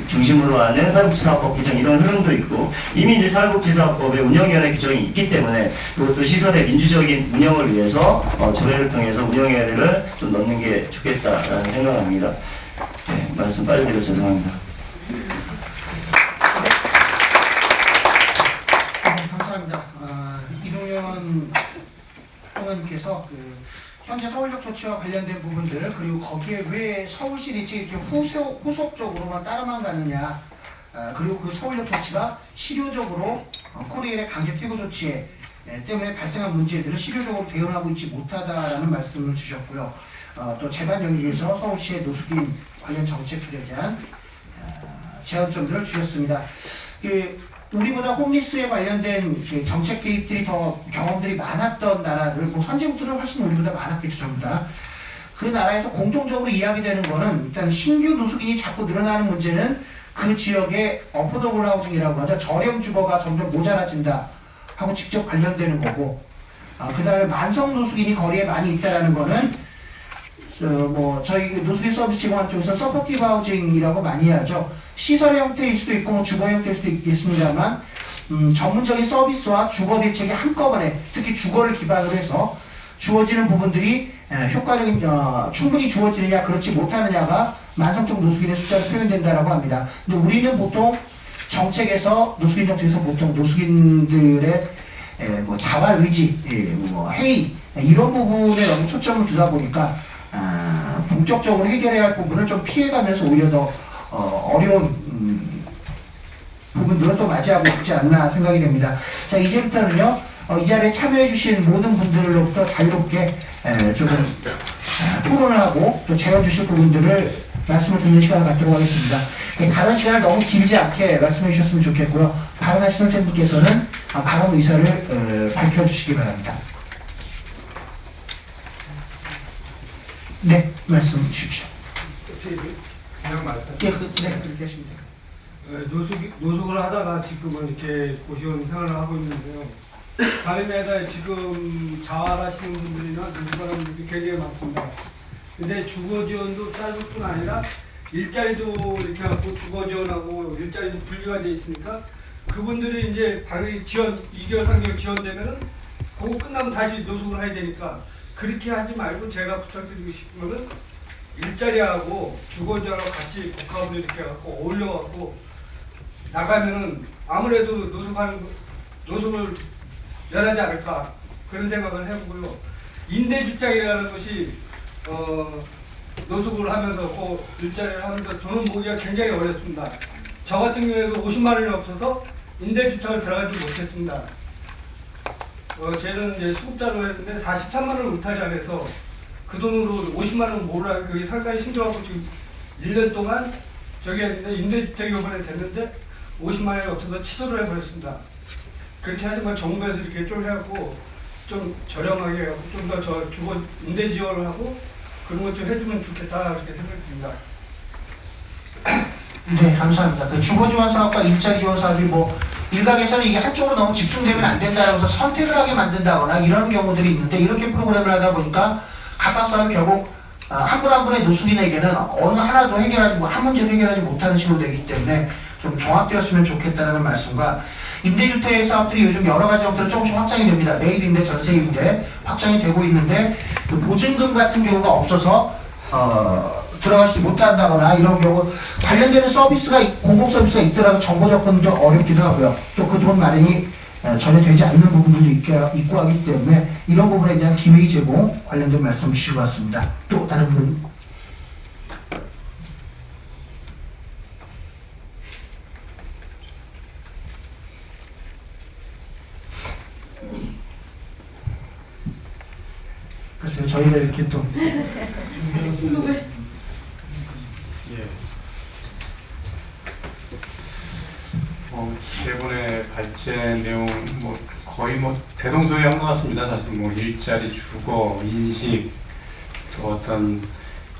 중심으로 하는 사회복지사업법 개정 이런 흐름도 있고, 이미 이제 사회복지사업법에 운영위원회 규정이 있기 때문에 이것도 시설의 민주적인 운영을 위해서 조례를 통해서 운영위원회를 좀 넣는 게 좋겠다라는 생각합니다. 네, 말씀 빨리 드려서 죄송합니다. 감사합니다. 이동현 의원님께서 현재 서울역 조치와 관련된 부분들, 그리고 거기에 왜 서울시 대책이 이렇게 후속적으로만 따라만 가느냐, 그리고 그 서울역 조치가 실효적으로 코레일의 강제 퇴거 조치 때문에 발생한 문제들을 실효적으로 대응하고 있지 못하다라는 말씀을 주셨고요. 또 재반 연기에서 서울시의 노숙인 관련 정책들에 대한 제언점들을 주셨습니다. 우리보다 홈리스에 관련된 정책 개입들이 더 경험들이 많았던 나라들, 선진국들은 훨씬 우리보다 많았겠죠, 전부 다. 그 나라에서 공통적으로 이야기되는 거는, 일단 신규 노숙인이 자꾸 늘어나는 문제는 그 지역의 어포더블 하우징이라고 하죠. 저렴 주거가 점점 모자라진다 하고 직접 관련되는 거고, 그 다음에 만성 노숙인이 거리에 많이 있다라는 거는 저희 노숙인 서비스 제공하는 쪽에서 서포티브 하우징이라고 많이 하죠. 시설 형태일 수도 있고 주거 형태일 수도 있겠습니다만, 전문적인 서비스와 주거 대책이 한꺼번에, 특히 주거를 기반으로 해서 주어지는 부분들이 효과적인 충분히 주어지느냐 그렇지 못하느냐가 만성적 노숙인의 숫자로 표현된다라고 합니다. 근데 우리는 보통 정책에서, 노숙인 정책에서 보통 노숙인들의 자활 의지, 회의 이런 부분에 너무 초점을 두다 보니까 본격적으로 해결해야 할 부분을 좀 피해가면서 오히려 더 어려운 부분들을 또 맞이하고 있지 않나 생각이 됩니다. 자, 이제부터는요, 이 자리에 참여해주신 모든 분들로부터 자유롭게 조금 토론을 하고 또 제어주실 부분들을 말씀을 듣는 시간을 갖도록 하겠습니다. 발언 시간을 너무 길지 않게 말씀해 주셨으면 좋겠고요. 발언하신 선생님께서는 발언 의사를 밝혀주시기 바랍니다. 네, 말씀 주십시오. 그냥 말씀. 네, 그렇게 하시면 됩니다. 노숙을 하다가 지금은 이렇게 고시원 생활을 하고 있는데요. 다름에다 지금 자활하시는 분들이나 노숙하는 분들이 굉장히 많습니다. 근데 주거 지원도 짧을 뿐 아니라 일자리도 이렇게 하고 주거 지원하고 일자리도 분리가 돼 있으니까 그분들이 이제 당연히 지원 2개월 3개월 지원되면은 그거 끝나면 다시 노숙을 해야 되니까 그렇게 하지 말고 제가 부탁드리고 싶으면은 일자리하고 주거 지원하고 같이 복합으로 이렇게 갖고 어울려 갖고 나가면은 아무래도 노숙을 면하지 않을까 그런 생각을 해보고요. 임대주택이라는 것이 노숙을 하면서 그 일자리를 하면서 돈을 모으기가 굉장히 어렵습니다. 저 같은 경우에도 50만 원이 없어서 임대주택을 들어가지 못했습니다. 저는 이제 수급자로 했는데 43만 원을 못하지 않아서 그 돈으로 50만 원 몰라 그 상가에 신청하고 지금 1년 동안 저기 했는데 임대주택이 이번에 됐는데 50만 원이 없어서 취소를 해버렸습니다. 그렇게 하지만 정부에서 이렇게 좀 해갖고 좀 저렴하게 좀 더 저 주거 임대 지원을 하고 그런 것 좀 해주면 좋겠다 이렇게 생각됩니다. 네, 감사합니다. 그 주거지원 사업과 일자리 지원 사업이 뭐 일각에서는 이게 한쪽으로 너무 집중되면 안 된다고 해서 선택을 하게 만든다거나 이런 경우들이 있는데 이렇게 프로그램을 하다 보니까 각각 사업이 결국 한 분 한 분의 노숙인에게는 어느 하나도 해결하지 한 문제도 해결하지 못하는 식으로 되기 때문에 좀 종합되었으면 좋겠다는 말씀과 임대주택 사업들이 요즘 여러 가지 형태로 조금씩 확장이 됩니다. 매입 임대, 전세 임대 확장이 되고 있는데 그 보증금 같은 경우가 없어서 들어가지 못한다거나 이런 경우 관련되는 서비스가 공공 서비스가 있더라도 정보 접근은 좀 어렵기도 하고요. 또 그 돈 마련이 전혀 되지 않는 부분들도 있고 하기 때문에 이런 부분에 대한 기회 제공 관련된 말씀 주실 것 같습니다. 또 다른 분? 글쎄요, 저희가 이렇게 또 최근에 발제 내용 거의 대동소이한 것 같습니다. 사실 일자리, 주거, 인식, 또 어떤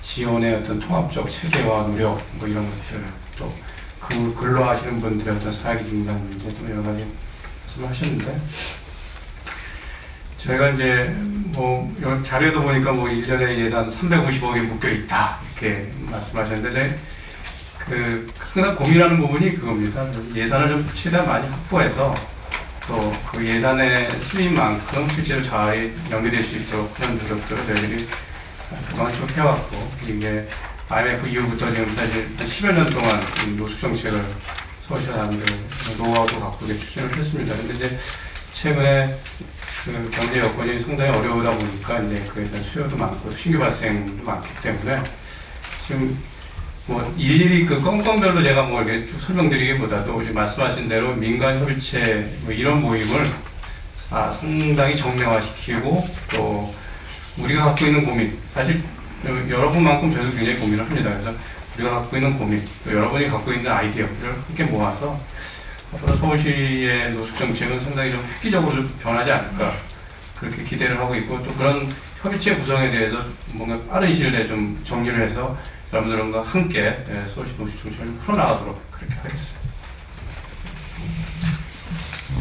지원의 어떤 통합적 체계와 노력 이런 것들, 또 그 근로하시는 분들의 어떤 사회적 인간 문제 또 여러 가지 말씀하셨는데 저희가 이제 자료도 보니까 1년에 예산 350억이 묶여 있다 이렇게 말씀하셨는데 항상 고민하는 부분이 그겁니다. 예산을 좀 최대한 많이 확보해서 또 그 예산의 수입만큼 실제로 잘 연계될 수 있도록 그런 노력들을 저희들이 그동안 쭉 해왔고 이게 IMF 이후부터 지금 사실 한 10여 년 동안 노숙 정책을 서울시가 나름대로 노하우도 갖고 추진을 했습니다. 근데 이제 최근에 그 경제 여건이 상당히 어려우다 보니까 이제 그에 대한 수요도 많고 신규 발생도 많기 때문에 지금 일일이 그 건건별로 제가 이렇게 쭉 설명드리기보다도 지금 말씀하신 대로 민간 협의체 이런 모임을 상당히 정량화시키고 또 우리가 갖고 있는 고민 사실 여러분만큼 저도 굉장히 고민을 합니다. 그래서 우리가 갖고 있는 고민 또 여러분이 갖고 있는 아이디어를 함께 모아서 앞으로 서울시의 노숙 정책은 상당히 좀 획기적으로 좀 변하지 않을까 그렇게 기대를 하고 있고 또 그런 협의체 구성에 대해서 뭔가 빠른 시일 내에 좀 정리를 해서 여러분들과 함께 서울시 노숙 정책을 풀어나가도록 그렇게 하겠습니다.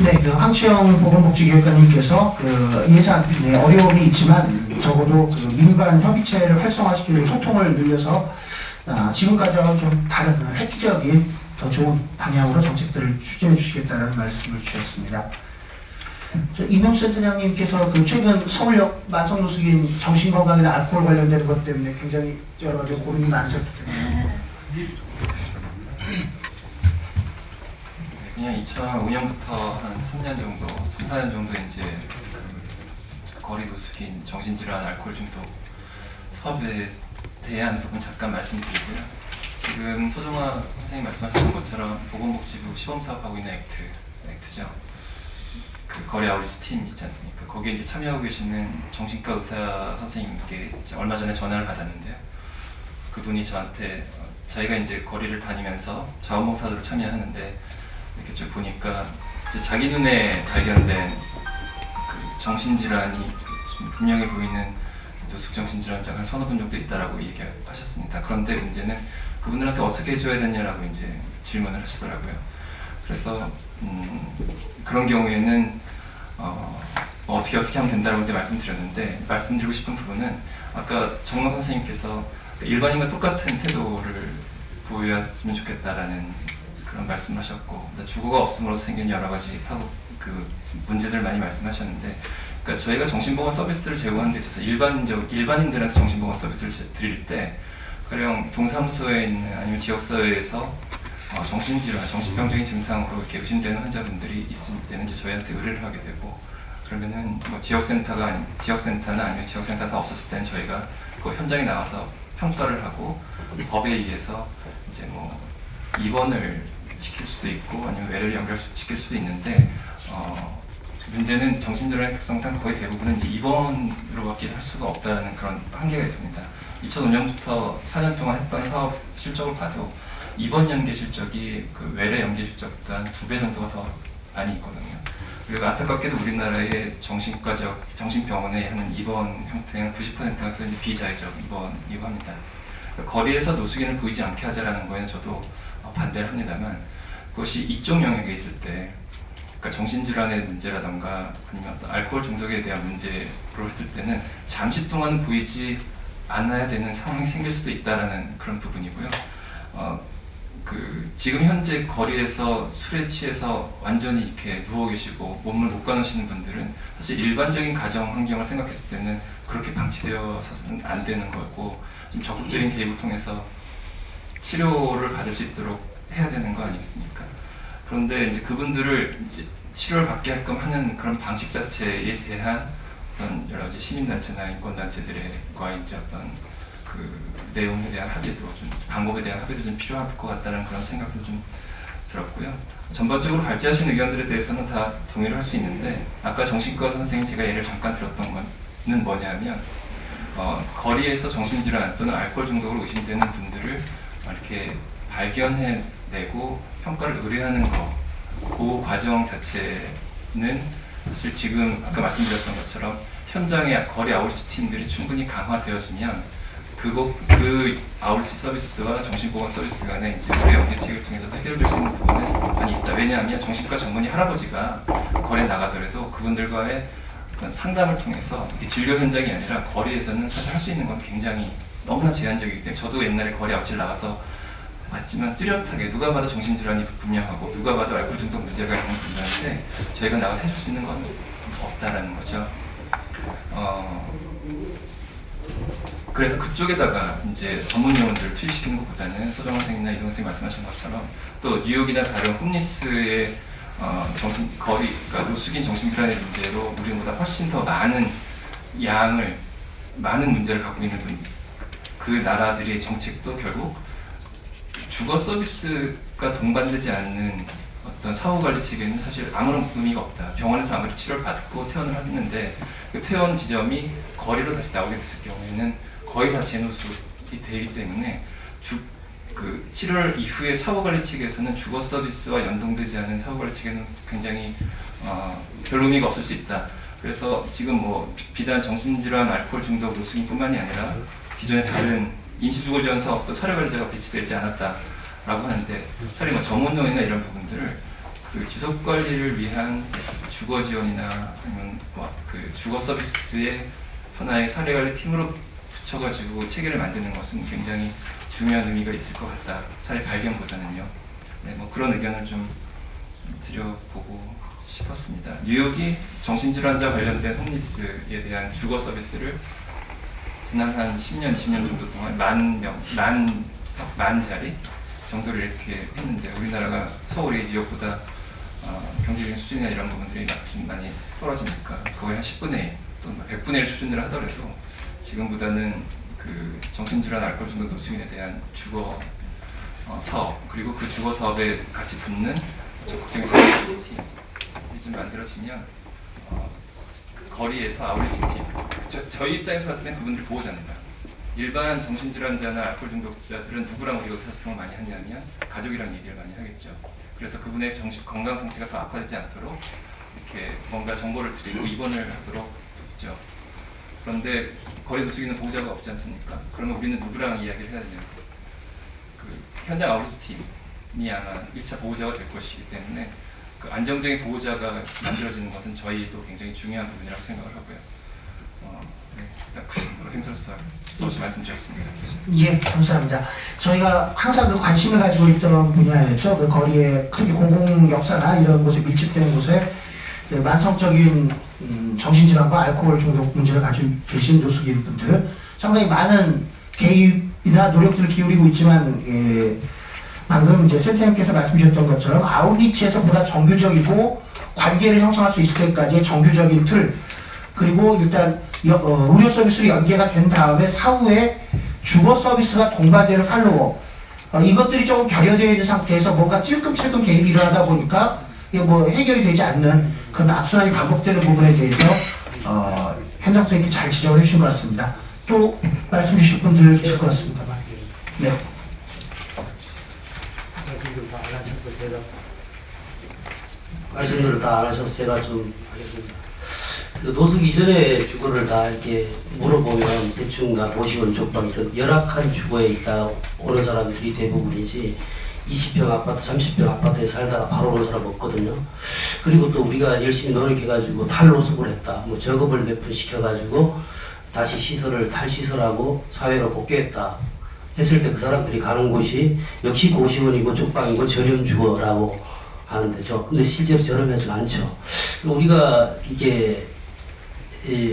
네, 그 황치영 보건복지기획관님께서 그 예산에 어려움이 있지만 적어도 그 민간 협의체를 활성화시키는 소통을 늘려서 지금까지와 좀 다른 획기적인 더 좋은 방향으로 정책들을 추진해 주시겠다는 말씀을 주셨습니다. 이명수 센터장님께서 그 최근 서울역 만성노숙인 정신건강이나 알코올 관련된 것 때문에 굉장히 여러 가지 고민이 많으셨을 텐데요. 그냥 2005년부터 한 3년 정도, 3, 4년 정도 이제 거리 노숙인, 정신질환, 알코올 중독 사업에 대한 부분 잠깐 말씀드리고요. 지금 서정화 선생님 말씀하셨던 것처럼 보건복지부 시범사업하고 있는 액트죠. 그 거리 아웃리치 팀 있지 않습니까? 거기에 이제 참여하고 계시는 정신과 의사 선생님께 이제 얼마 전에 전화를 받았는데요. 그분이 저한테 저희가 이제 거리를 다니면서 자원봉사들을 참여하는데 이렇게 쭉 보니까 이제 자기 눈에 발견된 그 정신질환이 좀 분명해 보이는 노숙 정신질환자가 한 서너 분 정도 있다라고 얘기하셨습니다. 그런데 문제는 그분들한테 어떻게 해줘야 되냐라고 이제 질문을 하시더라고요. 그래서 그런 경우에는 어떻게 하면 된다라고 이제 말씀드렸는데 말씀드리고 싶은 부분은 아까 정원 선생님께서 일반인과 똑같은 태도를 보였으면 좋겠다라는 그런 말씀하셨고 주거가 없음으로써 생긴 여러 가지 그 문제들 많이 말씀하셨는데 그러니까 저희가 정신보건 서비스를 제공하는 데 있어서 일반인들한테 정신보건 서비스를 드릴 때 가령 동사무소에 있는 아니면 지역사회에서 정신질환, 정신병적인 증상으로 이렇게 의심되는 환자분들이 있을 때는 이제 저희한테 의뢰를 하게 되고 그러면은 지역센터나 아니면 지역센터 다 없었을 때는 저희가 그 현장에 나와서 평가를 하고 법에 의해서 이제 입원을 시킬 수도 있고 아니면 외래를 연결시킬 수도 있는데 문제는 정신질환의 특성상 거의 대부분은 이제 입원으로밖에 할 수가 없다는 그런 한계가 있습니다. 2005년부터 4년 동안 했던 사업 실적을 봐도 입원 연계 실적이 그 외래 연계 실적보다 한 2배 정도가 더 많이 있거든요. 그리고 안타깝게도 우리나라의 정신병원에 하는 입원 형태는 90%가 이제 비자의적 입원이고 합니다. 거리에서 노숙인을 보이지 않게 하자라는 거에는 저도 반대를 합니다만, 그것이 이쪽 영역에 있을 때, 그러니까 정신질환의 문제라던가 아니면 어떤 알코올 중독에 대한 문제로 했을 때는 잠시 동안은 보이지 않아야 되는 상황이 생길 수도 있다라는 그런 부분이고요. 지금 현재 거리에서 술에 취해서 완전히 이렇게 누워 계시고 몸을 못 가누시는 분들은 사실 일반적인 가정 환경을 생각했을 때는 그렇게 방치되어서는 안 되는 거고, 좀 적극적인 개입을 통해서 치료를 받을 수 있도록 해야 되는 거 아니겠습니까? 그런데 이제 그분들을 이제 치료를 받게 할끔 하는 그런 방식 자체에 대한 어떤 여러 가지 시민단체나 인권단체들과 이제 어떤 그 내용에 대한 합의도 좀, 방법에 대한 합의도 좀 필요할 것 같다는 그런 생각도 좀 들었고요. 전반적으로 발제하신 의견들에 대해서는 다 동의를 할 수 있는데, 아까 정신과 선생님 제가 예를 잠깐 들었던 거는 뭐냐면, 거리에서 정신질환 또는 알코올 중독으로 의심되는 분들을 이렇게 발견해내고 평가를 의뢰하는 거, 그 과정 자체는 사실 지금 아까 말씀드렸던 것처럼 현장의 거리 아웃리치 팀들이 충분히 강화되어지면 그 아웃리치 서비스와 정신보건 서비스 간의 이제 거래 연계책을 통해서 해결될 수 있는 부분은 많이 있다. 왜냐하면 정신과 전문의 할아버지가 거리에 나가더라도 그분들과의 어떤 상담을 통해서 진료 현장이 아니라 거리에서는 사실 할 수 있는 건 굉장히 너무나 제한적이기 때문에, 저도 옛날에 거리 아웃을 나가서 맞지만 뚜렷하게 누가 봐도 정신질환이 분명하고 누가 봐도 알코올 중독 문제가 있는 분들한테 저희가 나가서 해줄 수 있는 건 없다라는 거죠. 그래서 그쪽에다가 이제 전문 요원들을 투입시키는 것보다는 서정원 선생님이나 이동 선생님 말씀하신 것처럼 또 뉴욕이나 다른 홈리스의 그러니까 노숙인 정신질환의 문제로 우리보다 훨씬 더 많은 문제를 갖고 있는 그 나라들의 정책도 결국 주거 서비스가 동반되지 않는 어떤 사후관리 체계는 사실 아무런 의미가 없다. 병원에서 아무리 치료를 받고 퇴원을 했는데 그 퇴원 지점이 거리로 다시 나오게 됐을 경우에는 거의 다 재노숙이 되기 때문에 그 7월 이후의 사후관리 체계에서는 주거 서비스와 연동되지 않은 사후관리 체계는 굉장히 별 의미가 없을 수 있다. 그래서 지금 뭐 비단 정신질환, 알코올 중독, 노숙인뿐만이 아니라 기존의 다른 임시주거지원 사업도 사례관리자가 배치되지 않았다라고 하는데, 차라리 뭐 전문요원이나 이런 부분들을 그 지속관리를 위한 주거지원이나 아니면 뭐 그 주거 서비스의 하나의 사례관리 팀으로 붙여가지고 체계를 만드는 것은 굉장히 중요한 의미가 있을 것 같다. 차라리 발견보다는요. 네, 뭐 그런 의견을 좀 드려보고 싶었습니다. 뉴욕이 정신질환자 관련된 홈리스에 대한 주거 서비스를 지난 한 10년, 20년 정도 동안 만 자리 정도를 이렇게 했는데, 우리나라가 서울이 뉴욕보다 경제적인 수준이나 이런 부분들이 좀 많이 떨어지니까 거의 한 10분의 1 또는 100분의 1 수준으로 하더라도 지금보다는 그 정신질환, 알코올 중독 노숙인에 대한 주거 사업, 그리고 그 주거 사업에 같이 붙는 적극적인 사회팀이 좀 만들어지면 거리에서 아웃리치 팀, 저희 입장에서 봤을 땐 그분들 보호자입니다. 일반 정신질환자나 알코올 중독자들은 누구랑 우리가 의사소통을 많이 하냐면 가족이랑 얘기를 많이 하겠죠. 그래서 그분의 건강 상태가 더 악화되지 않도록 이렇게 뭔가 정보를 드리고 입원을 하도록 돕죠. 그런데 거리 노숙인은 보호자가 없지 않습니까? 그러면 우리는 누구랑 이야기를 해야 되냐면 그 현장 아웃리치 팀이 아마 1차 보호자가 될 것이기 때문에 그 안정적인 보호자가 만들어지는 것은 저희도 굉장히 중요한 부분이라고 생각을 하고요. 네, 일단 그 정도로 행설사 수없이 말씀드렸습니다. 예, 감사합니다. 저희가 항상 그 관심을 가지고 있던 분야였죠. 그 거리에 크게 공공 역사나 이런 곳에 밀집되는 곳에 그 만성적인 정신질환과 알코올 중독 문제를 가지고 계신 노숙인 분들 상당히 많은 개입이나 노력들을 기울이고 있지만, 방금 이제 센터님께서 말씀 주셨던 것처럼 아웃리치에서 보다 정규적이고 관계를 형성할 수 있을 때까지의 정규적인 틀, 그리고 일단 의료 서비스로 연계가 된 다음에 사후에 주거 서비스가 동반되는 팔로워, 이것들이 조금 결여되어 있는 상태에서 뭔가 찔끔찔끔 개입이 일어나다 보니까 이게 뭐 해결이 되지 않는 그런 악순환이 반복되는 부분에 대해서 현장 선생님께 잘 지적을 해주신 것 같습니다. 또 말씀 주실 분들 계실 것 같습니다만. 네. 말씀들을 다 안 하셔서 제가 좀 하겠습니다. 그 노숙 이전에 주거를 다 이렇게 물어보면 대충 다 도시원 쪽방 열악한 주거에 있다 오는 사람들이 대부분이지 20평 아파트, 30평 아파트에 살다가 바로 오는 사람 없거든요. 그리고 또 우리가 열심히 노력해가지고 탈노숙을 했다. 뭐 작업을 몇 푼 시켜가지고 다시 시설을 탈시설하고 사회로 복귀했다. 했을 때 그 사람들이 가는 곳이 역시 고시원이고 쪽방이고 저렴 주거라고 하는데죠. 근데 실제로 저렴하지 않죠. 우리가 이게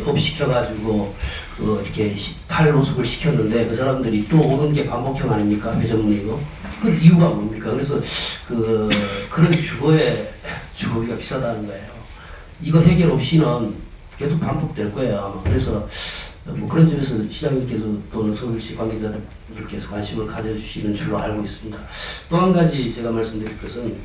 업 시켜가지고 이렇게 탈노숙을 시켰는데 그 사람들이 또 오는 게 반복형 아닙니까? 회전문이고. 그 이유가 뭡니까? 그래서 그런 주거비가 비싸다는 거예요. 이거 해결 없이는 계속 반복될 거예요. 아마. 그래서 뭐 그런 점에서 시장님께서 또는 서울시 관계자들께서 관심을 가져주시는 줄로 알고 있습니다. 또 한 가지 제가 말씀드릴 것은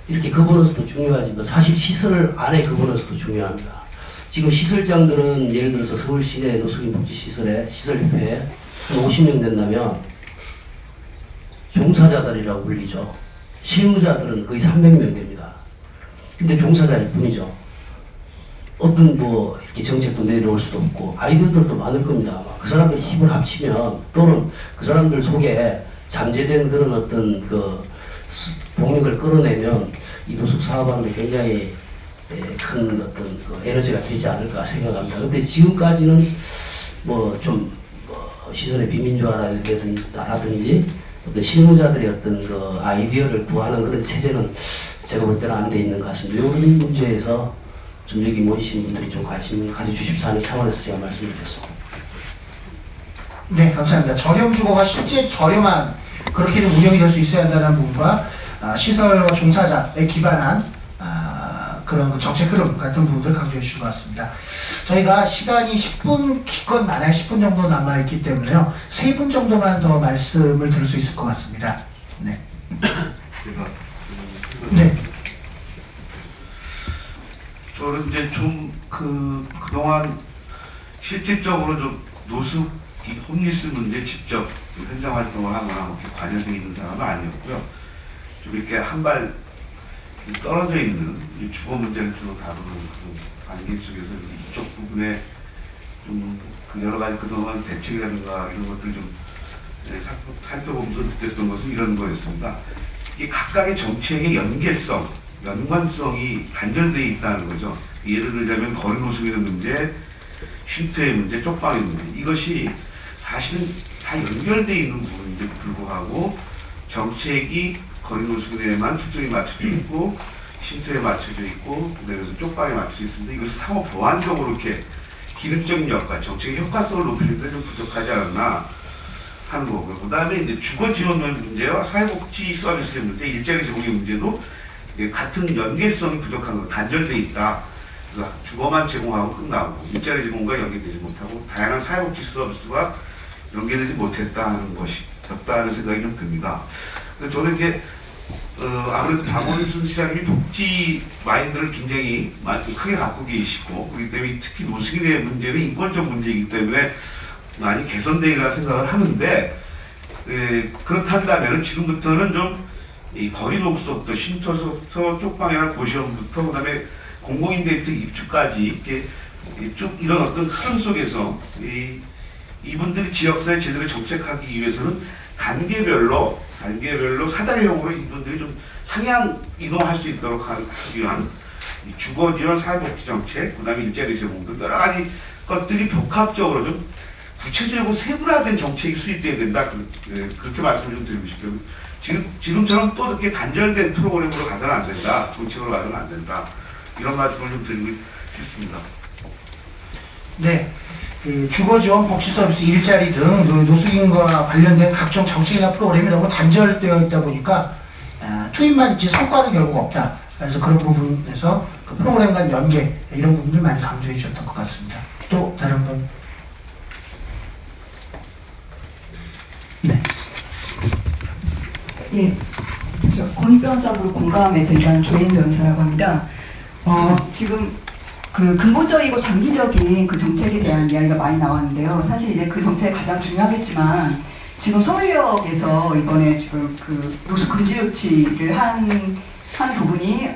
이렇게 거버넌스도 중요하지만 사실 시설 안에 거버넌스도 중요합니다. 지금 시설장들은 예를 들어서 서울시내 노숙인 복지시설에 시설협회에 한 50명 된다면 종사자들이라고 불리죠. 실무자들은 거의 300명 됩니다. 근데 종사자일 뿐이죠. 어떤 뭐 이렇게 정책도 내려올 수도 없고 아이디어들도 많을 겁니다. 그 사람들이 힘을 합치면 또는 그 사람들 속에 잠재된 그런 어떤 동력을 끌어내면 이 노숙 사업하는 데 굉장히 큰 어떤 에너지가 되지 않을까 생각합니다. 근데 지금까지는 뭐 좀 시설의 비민주화라든지 어떤 실무자들의 어떤 아이디어를 구하는 그런 체제는 제가 볼 때는 안 돼 있는 것 같습니다. 이런 문제에서 좀 여기 모이신 분들이 좀 관심 가져주십사 하는 차원에서 제가 말씀드렸습니다. 네, 감사합니다. 저렴 주거가 실제 저렴한 그렇게는 운영이 될 수 있어야 한다는 부분과 시설과 종사자에 기반한 그런 정책 흐름 같은 부분들을 강조해 주신 것 같습니다. 저희가 시간이 10분, 기껏 많아야 10분 정도 남아있기 때문에요. 3분 정도만 더 말씀을 들을 수 있을 것 같습니다. 네. 네. 저는 이제 좀 그동안 실질적으로 좀 노숙, 이 홈리스 문제 직접 현장 활동을 하거나 그렇게 관여되어 있는 사람은 아니었고요. 좀 이렇게 한 발 떨어져 있는 이 주거 문제를 주로 다루는 그 관계 속에서 이쪽 부분에 좀 여러 가지 그동안 대책이라든가 이런 것들 좀 살펴보면서 느꼈던 것은 이런 거였습니다. 이 각각의 정책의 연관성이 단절되어 있다는 거죠. 예를 들자면 거리 노숙의 문제, 쉼터의 문제, 쪽방의 문제, 이것이 사실은 다 연결되어 있는 부분인데 불구하고 정책이 거리 노숙에만 초점이 맞춰져 있고 쉼터에 맞춰져 있고 그다음에 쪽방에 맞춰져 있습니다. 이것이 상호 보완적으로 이렇게 기능적인 역할, 정책의 효과성을 높일 때 좀 부족하지 않았나 하는 거고요. 그 다음에 이제 주거 지원의 문제와 사회복지 서비스의 문제, 일자리 제공의 문제도 같은 연계성이 부족한 거, 단절돼 있다. 그러니까 주거만 제공하고 끝나고 일자리 제공과 연계되지 못하고 다양한 사회복지 서비스와 연계되지 못했다는 것이 없다는 생각이 좀 듭니다. 저는 이게 아무래도 박원순 시장님이 복지 마인드를 굉장히 크게 갖고 계시고 그렇기 때문에 특히 노숙인의 문제는 인권적 문제이기 때문에 많이 개선되리라 생각을 하는데 그렇다면 지금부터는 좀 이 거리 노숙부터 쉼터부터 쪽방이나 고시원부터 그다음에 공공임대주택 입주까지 이렇게 쭉 이런 어떤 흐름 속에서 이분들이 지역사회 제대로 정책하기 위해서는 단계별로 사다리형으로 이분들이 좀 상향 이동할 수 있도록 하기 위한 주거지원 사회복지 정책, 그다음에 일자리 제공 등 여러 가지 것들이 복합적으로 좀 구체적이고 세분화된 정책이 수립돼야 된다. 그렇게 말씀을 좀 드리고 싶고요. 지금처럼 또 이렇게 단절된 프로그램으로 가서는 안 된다. 정책으로 가서는 안 된다. 이런 말씀을 좀 드리고 싶습니다. 네. 주거지원, 복지서비스, 일자리 등 노숙인과 관련된 각종 정책이나 프로그램이 너무 단절되어 있다 보니까 투입만 있지 성과는 결국 없다. 그래서 그런 부분에서 그 프로그램 간 연계 이런 부분들 많이 강조해 주셨던 것 같습니다. 또 다른 분? 네. 예, 저 공익변호사로 공감해서 일하는 조혜인 변호사라고 합니다. 지금 그 근본적이고 장기적인 그 정책에 대한 이야기가 많이 나왔는데요. 사실 이제 그 정책이 가장 중요하겠지만 지금 서울역에서 이번에 지금 그 노숙 금지 조치를 한 부분이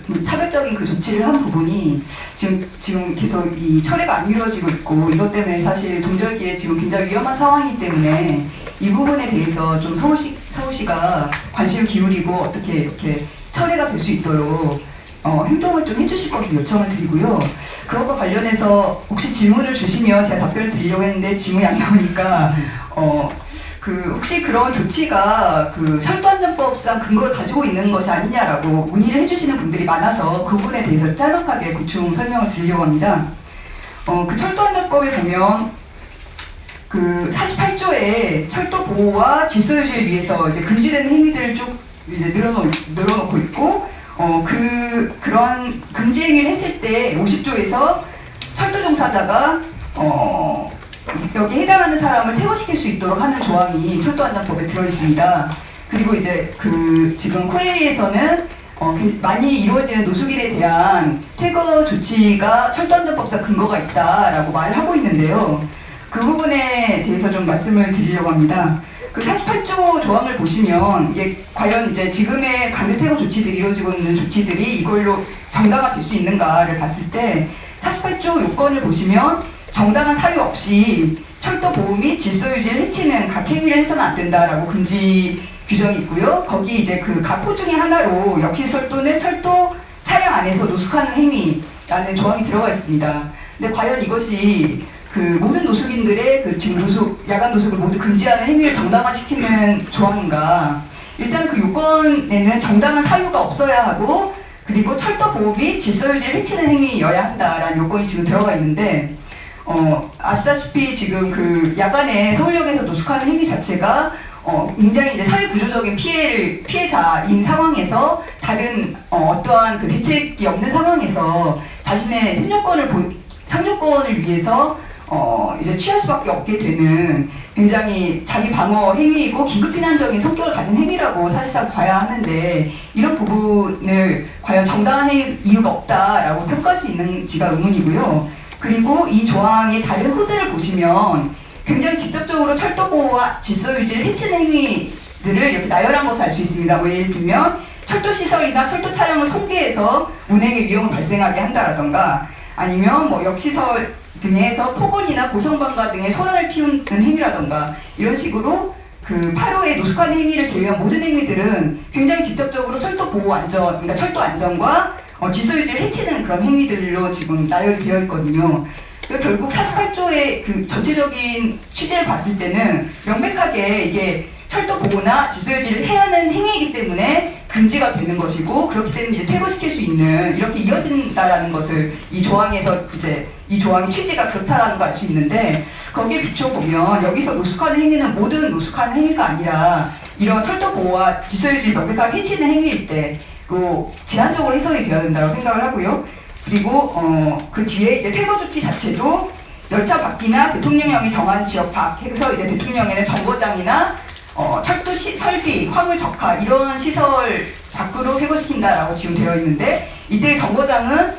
그 차별적인 그 조치를 한 부분이 지금 계속 이 처리가 안 이루어지고 있고, 이것 때문에 사실 동절기에 지금 굉장히 위험한 상황이기 때문에 이 부분에 대해서 좀 서울시가 관심을 기울이고 어떻게 이렇게 처리가 될 수 있도록 행동을 좀 해주실 것을 요청을 드리고요. 그것과 관련해서 혹시 질문을 주시면 제가 답변을 드리려고 했는데 질문이 안 나오니까 혹시 그런 조치가 그 철도안전법상 근거를 가지고 있는 것이 아니냐라고 문의를 해주시는 분들이 많아서 그 부분에 대해서 짤막하게 보충 설명을 드리려고 합니다. 그 철도안전법에 보면 그 48조에 철도 보호와 질서 유지를 위해서 이제 금지되는 행위들을 쭉 이제 늘어놓고 있고, 그런 금지 행위를 했을 때 50조에서 철도 종사자가 여기에 해당하는 사람을 퇴거시킬 수 있도록 하는 조항이 철도안전법에 들어있습니다. 그리고 이제 지금 코레일에서는 많이 이루어지는 노숙인에 대한 퇴거 조치가 철도안전법상 근거가 있다라고 말을 하고 있는데요. 그 부분에 대해서 좀 말씀을 드리려고 합니다. 그 48조 조항을 보시면 이게 과연 이제 지금의 강제 퇴거 조치들이 이루어지고 있는 조치들이 이걸로 정당화될 수 있는가를 봤을 때 48조 요건을 보시면 정당한 사유 없이 철도 보호 및 질서 유지를 해치는 각 행위를 해서는 안 된다라고 금지 규정이 있고요. 거기 이제 그 각호 중에 하나로 역시설 또는 철도 차량 안에서 노숙하는 행위라는 조항이 들어가 있습니다. 근데 과연 이것이 그 모든 노숙인들의 그 지금 야간 노숙을 모두 금지하는 행위를 정당화시키는 조항인가? 일단 그 요건에는 정당한 사유가 없어야 하고, 그리고 철도 보호 및 질서 유지를 해치는 행위여야 한다라는 요건이 지금 들어가 있는데, 아시다시피 지금 그 야간에 서울역에서 노숙하는 행위 자체가 굉장히 이제 사회 구조적인 피해자인 상황에서 다른 어떠한 그 대책이 없는 상황에서 자신의 생존권을 위해서 이제 취할 수밖에 없게 되는 굉장히 자기 방어 행위이고 긴급避難적인 성격을 가진 행위라고 사실상 봐야 하는데, 이런 부분을 과연 정당한 이유가 없다라고 평가할 수 있는지가 의문이고요. 그리고 이 조항의 다른 호들을 보시면 굉장히 직접적으로 철도 보호와 질서 유지를 해치는 행위들을 이렇게 나열한 것을 알 수 있습니다. 뭐 예를 들면 철도 시설이나 철도 차량을 손괴해서 운행에 위험을 발생하게 한다라던가, 아니면 뭐 역시설 등에서 폭언이나 고성방가 등의 소란을 피우는 행위라던가, 이런 식으로 그 8호의 노숙하는 행위를 제외한 모든 행위들은 굉장히 직접적으로 철도 보호 안전, 그러니까 철도 안전과 질서 유지를 해치는 그런 행위들로 지금 나열이 되어 있거든요. 결국 48조의 그 전체적인 취지를 봤을 때는 명백하게 이게 철도 보호나 질서 유지를 해야 하는 행위이기 때문에 금지가 되는 것이고, 그렇기 때문에 이제 퇴거시킬 수 있는, 이렇게 이어진다라는 것을 이 조항에서 이제 이 조항의 취지가 그렇다라는 걸 알 수 있는데, 거기에 비춰보면 여기서 노숙하는 행위는 모든 노숙하는 행위가 아니라 이런 철도 보호와 질서 유지를 명백하게 해치는 행위일 때 제한적으로 해석이 되어야 된다고 생각을 하고요. 그리고 그 뒤에 이제 퇴거 조치 자체도 열차 밖이나 대통령령이 정한 지역 밖에서 이제 대통령에는 정거장이나 철도 설비, 화물 적화 이런 시설 밖으로 퇴거시킨다라고 지금 되어 있는데, 이때 정거장은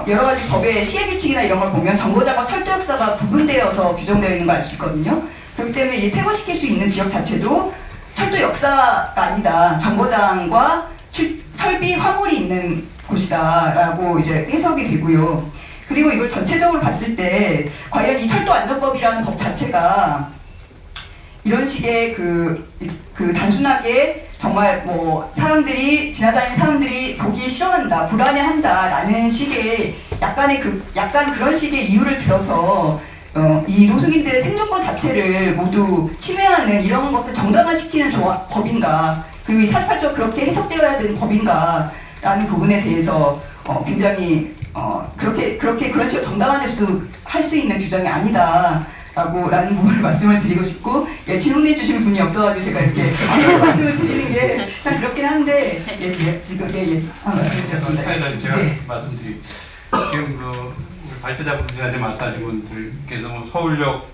여러 가지 법의 시행 규칙이나 이런 걸 보면 정거장과 철도 역사가 구분되어서 규정되어 있는 걸 알 수 있거든요. 그렇기 때문에 이 퇴거시킬 수 있는 지역 자체도 철도 역사가 아니다, 정거장과 설비, 화물이 있는 곳이다라고 이제 해석이 되고요. 그리고 이걸 전체적으로 봤을 때 과연 이 철도안전법이라는 법 자체가 이런 식의 단순하게 정말 뭐 지나다니는 사람들이 보기 싫어한다, 불안해한다라는 식의 약간 그런 식의 이유를 들어서 이 노숙인들의 생존권 자체를 모두 침해하는 이런 것을 정당화시키는 법인가, 그리고 이 48조 그렇게 해석되어야 되는 법인가 라는 부분에 대해서 굉장히 그런 식으로 정당화할 수 있는 규정이 아니다 라는 부분을 말씀을 드리고 싶고, 질문해 주신 분이 없어가지고 제가 이렇게 말씀을 드리는 게 참 그렇긴 한데, 지금 말씀을 드렸습니다. 제가 말씀드리고, 지금 우리 발제자분들한테 말씀하신 분들께서 서울역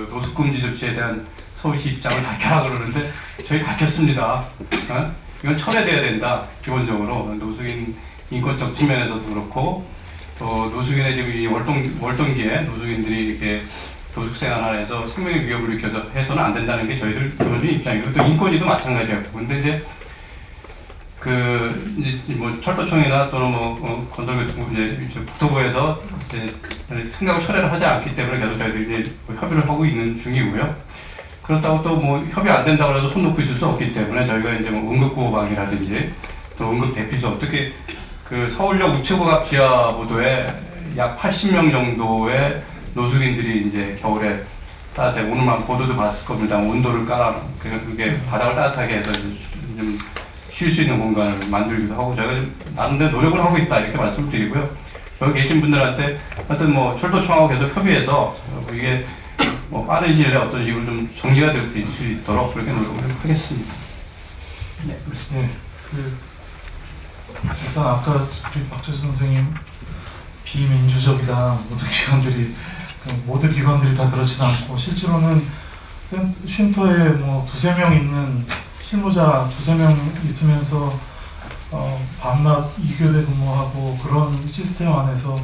노숙금지 조치에 대한 서울시 입장을 밝혀라 그러는데 저희 밝혔습니다. 이건 철회돼야 된다. 기본적으로 노숙인 인권적 측면에서도 그렇고 또 노숙인의 지금 이 월동기에 노숙인들이 이렇게 도숙 생활하면서 생명의 위협을 일으켜서 해서는 안 된다는 게 저희들 기본적인 입장이고 또 인권위도 마찬가지였고 근데 이제 이제 뭐 철도청이나 또는 건설교통부 이제 국토부에서 이제 생각을 철회를 하지 않기 때문에 계속 저희들이 이제 협의를 하고 있는 중이고요. 그렇다고 또 뭐 협의 안 된다고 해서 손 놓고 있을 수 없기 때문에 저희가 이제 뭐 응급구호방이라든지 또 응급대피소 어떻게 그 서울역 우체국 앞 지하보도에 약 80명 정도의 노숙인들이 이제 겨울에 따뜻해 오늘만 보도도 봤을 겁니다. 온도를 깔아 그게 바닥을 따뜻하게 해서 좀 쉴 수 있는 공간을 만들기도 하고 저희가 좀 나름대로 노력을 하고 있다 이렇게 말씀을 드리고요. 여기 계신 분들한테 하여튼 뭐 철도청하고 계속 협의해서 이게 뭐 빠른 시일에 어떤 식으로 좀 정리가 될 수 있도록 그렇게 노력을 하겠습니다. 네. 일단 아까 우리 박재수 선생님 비민주적이다 모든 기관들이 다 그렇지는 않고 실제로는 쉼터에 뭐 2-3명 있는 실무자 2-3명 있으면서 밤낮 2교대 근무하고 그런 시스템 안에서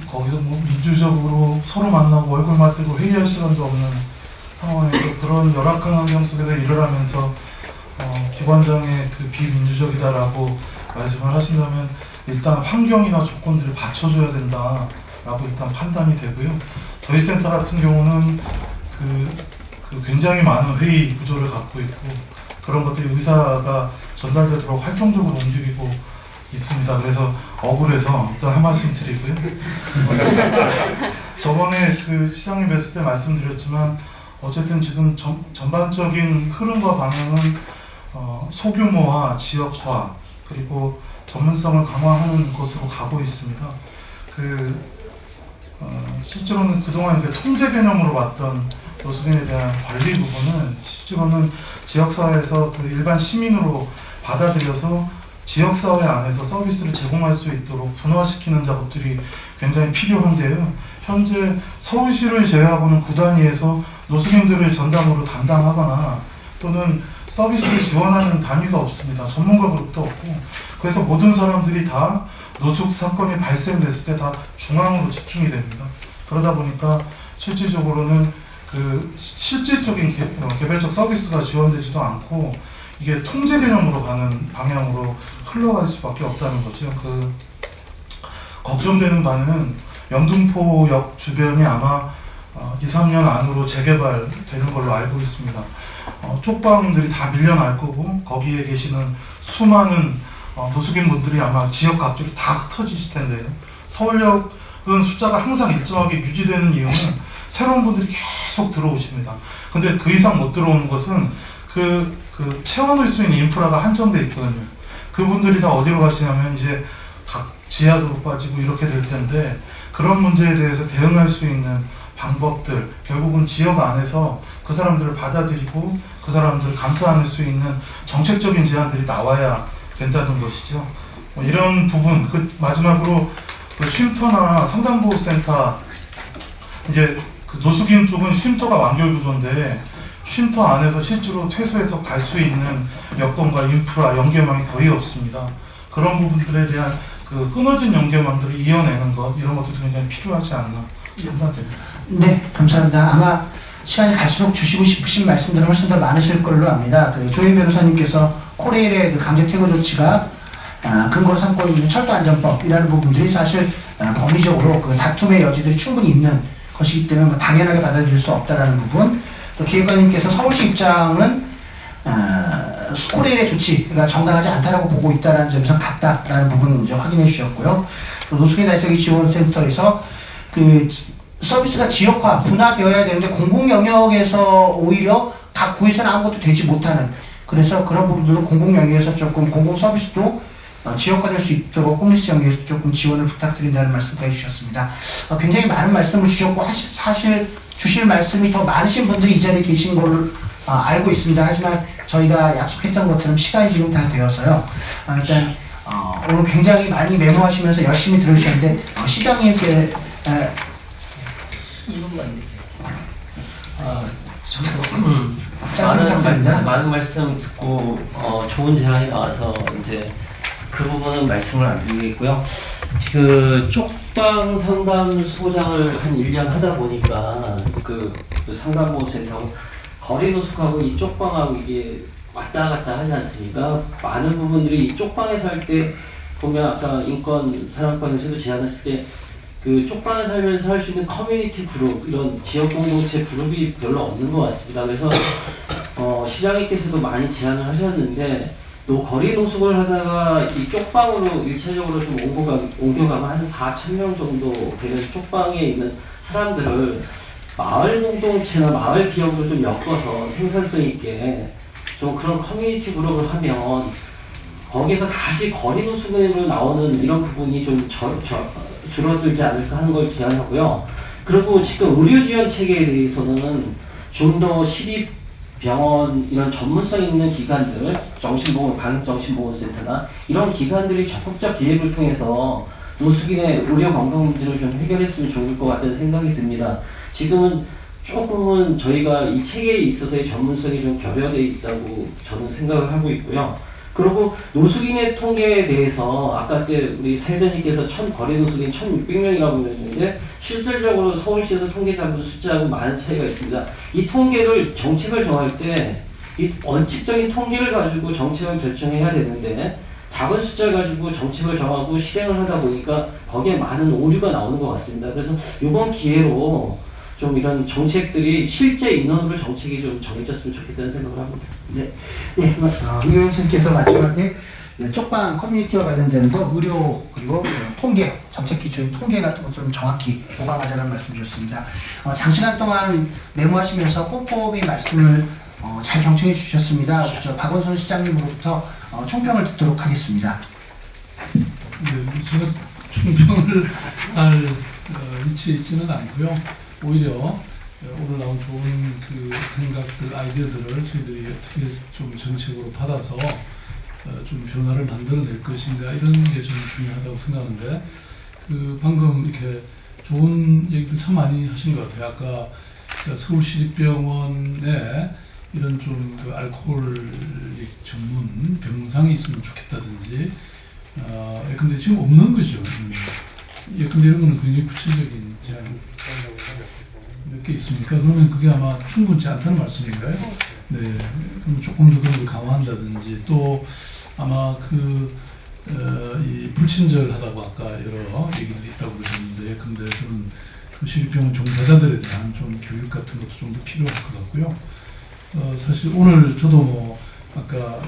거기서 뭐 민주적으로 서로 만나고 얼굴 맞대고 회의할 시간도 없는 상황에서 그런 열악한 환경 속에서 일을 하면서 기관장의 그 비민주적이다라고 말씀을 하신다면 일단 환경이나 조건들을 받쳐줘야 된다라고 일단 판단이 되고요. 저희 센터 같은 경우는 그 굉장히 많은 회의 구조를 갖고 있고 그런 것들이 의사가 전달되도록 활동적으로 움직이고 있습니다. 그래서 억울해서 일단 한 말씀 드리고요. 저번에 그 시장님 뵀을 때 말씀드렸지만 어쨌든 지금 전반적인 흐름과 방향은 소규모화, 지역화 그리고 전문성을 강화하는 것으로 가고 있습니다. 실제로는 그동안 통제 개념으로 봤던 노숙인에 대한 관리 부분은 실제로는 지역사회에서 그 일반 시민으로 받아들여서 지역사회 안에서 서비스를 제공할 수 있도록 분화시키는 작업들이 굉장히 필요한데요. 현재 서울시를 제외하고는 구단위에서 노숙인들을 전담으로 담당하거나 또는 서비스를 지원하는 단위가 없습니다. 전문가 그룹도 없고 그래서 모든 사람들이 다 노숙 사건이 발생됐을 때 다 중앙으로 집중이 됩니다. 그러다 보니까 실질적으로는 그 실질적인 개별적 서비스가 지원되지도 않고 이게 통제 개념으로 가는 방향으로 흘러갈 수밖에 없다는 거죠. 걱정되는 바는 영등포역 주변이 아마 2-3년 안으로 재개발되는 걸로 알고 있습니다. 쪽방들이 다 밀려날 거고 거기에 계시는 수많은 노숙인 분들이 아마 지역 각지로 다 흩어지실 텐데요. 서울역은 숫자가 항상 일정하게 유지되는 이유는 새로운 분들이 계속 들어오십니다. 근데 그 이상 못 들어오는 것은 채워놓을 수 있는 인프라가 한정되어 있거든요. 그분들이 다 어디로 가시냐면 이제 각 지하도로 빠지고 이렇게 될 텐데 그런 문제에 대해서 대응할 수 있는 방법들 결국은 지역 안에서 그 사람들을 받아들이고 그 사람들을 감싸 안을 수 있는 정책적인 제안들이 나와야 된다는 것이죠. 이런 부분 마지막으로 쉼터나 상담보호센터 이제 노숙인 쪽은 쉼터가 완결 구조인데 쉼터 안에서 실제로 퇴소해서 갈 수 있는 여건과 인프라, 연계망이 거의 없습니다. 그런 부분들에 대한 끊어진 연계망들을 이어내는 것 이런 것도 굉장히 필요하지 않나 판단됩니다. 네, 감사합니다. 아마 시간이 갈수록 주시고 싶으신 말씀들은 훨씬 더 많으실 걸로 압니다. 조인 변호사님께서 코레일의 강제 퇴거 조치가 근거로 삼고 있는 철도안전법이라는 부분들이 사실 법리적으로 다툼의 여지들이 충분히 있는 것이기 때문에 당연하게 받아들일 수 없다라는 부분. 또 기획관님께서 서울시 입장은 코레일의 조치가 정당하지 않다라고 보고 있다는 점에서 같다라는 부분 이제 확인해 주셨고요. 또 노숙인 날쌔기 지원센터에서 서비스가 지역화, 분화되어야 되는데 공공 영역에서 오히려 각 구에서는 아무것도 되지 못하는 그래서 그런 부분들도 공공 영역에서 조금 공공 서비스도 지역화될 수 있도록 홈리스 영역에서 조금 지원을 부탁드린다는 말씀까지 주셨습니다. 굉장히 많은 말씀을 주셨고 사실 주실 말씀이 더 많으신 분들이 이 자리에 계신 걸 알고 있습니다. 하지만 저희가 약속했던 것처럼 시간이 지금 다 되어서요. 일단 오늘 굉장히 많이 메모하시면서 열심히 들어주셨는데 시장님께 2분만 많은 말씀 듣고 좋은 제안이 나와서 이제 그 부분은 말씀을 안 드리겠고요. 그 쪽방 상담소장을 한 1년 하다 보니까 그 상담보호센터하고 거리 노숙하고 이 쪽방하고 이게 왔다 갔다 하지 않습니까? 많은 부분들이 이 쪽방에 살 때 보면 아까 인권 사랑방에서도 제안했을 때 그 쪽방에 살면서 할 수 있는 커뮤니티 그룹, 이런 지역 공동체 그룹이 별로 없는 것 같습니다. 그래서 시장님께서도 많이 제안을 하셨는데 또 거리 노숙을 하다가 이 쪽방으로 1차적으로 좀 옮겨가면 한 4,000명 정도 되는 쪽방에 있는 사람들을 마을 공동체나 마을 기업으로 좀 엮어서 생산성 있게 좀 그런 커뮤니티 그룹을 하면 거기에서 다시 거리 노숙으로 나오는 이런 부분이 좀 줄어들지 않을까 하는 걸 제안하고요. 그리고 지금 의료 지원 체계에 대해서는 좀 더 시립병원 이런 전문성 있는 기관들, 간호정신보건센터나 이런 기관들이 적극적 기획을 통해서 노숙인의 의료 건강 문제를 좀 해결했으면 좋을 것 같다는 생각이 듭니다. 지금은 조금은 저희가 이 체계에 있어서의 전문성이 좀 결여되어 있다고 저는 생각을 하고 있고요. 그리고 노숙인의 통계에 대해서 아까 때 우리 사회자님께서 거리 노숙인 1,600명이라고 했는데 실질적으로 서울시에서 통계 잡은 숫자하고 많은 차이가 있습니다. 이 통계를 정책을 정할 때 이 원칙적인 통계를 가지고 정책을 결정해야 되는데 작은 숫자 가지고 정책을 정하고 실행을 하다 보니까 거기에 많은 오류가 나오는 것 같습니다. 그래서 이번 기회로 좀 이런 정책들이 실제 인원으로 정책이 좀 정해졌으면 좋겠다는 생각을 합니다. 네, 이효영 선생님께서 마지막에 쪽방 커뮤니티와 관련된 거 의료 그리고 통계 정책 기초인 통계 같은 것을 좀 정확히 보강하자는 말씀 주셨습니다. 장시간 동안 메모하시면서 꼼꼼히 말씀을 잘 경청해 주셨습니다. 박원순 시장님으로부터 총평을 듣도록 하겠습니다. 네, 제가 총평을 할 위치에 있지는 않고요. 오히려 오늘 나온 좋은 그 생각들, 아이디어들을 저희들이 어떻게 좀 정책으로 받아서 좀 변화를 만들어낼 것인가 이런 게 좀 중요하다고 생각하는데 그 방금 이렇게 좋은 얘기들 참 많이 하신 것 같아요. 아까 서울시립병원에 이런 좀 그 알코올릭 전문 병상이 있으면 좋겠다든지 근데 지금 없는 거죠. 예컨대 이런 거는 굉장히 구체적인 제안 몇 개 있습니까? 그러면 그게 아마 충분치 않다는 말씀인가요? 네, 그럼 조금 더 그런 걸 강화한다든지 또 아마 이 불친절하다고 아까 여러 얘기들이 있다고 그러셨는데 근데 저는 그 시립병원 종사자들에 대한 좀 교육 같은 것도 좀 더 필요할 것 같고요. 사실 오늘 저도 아까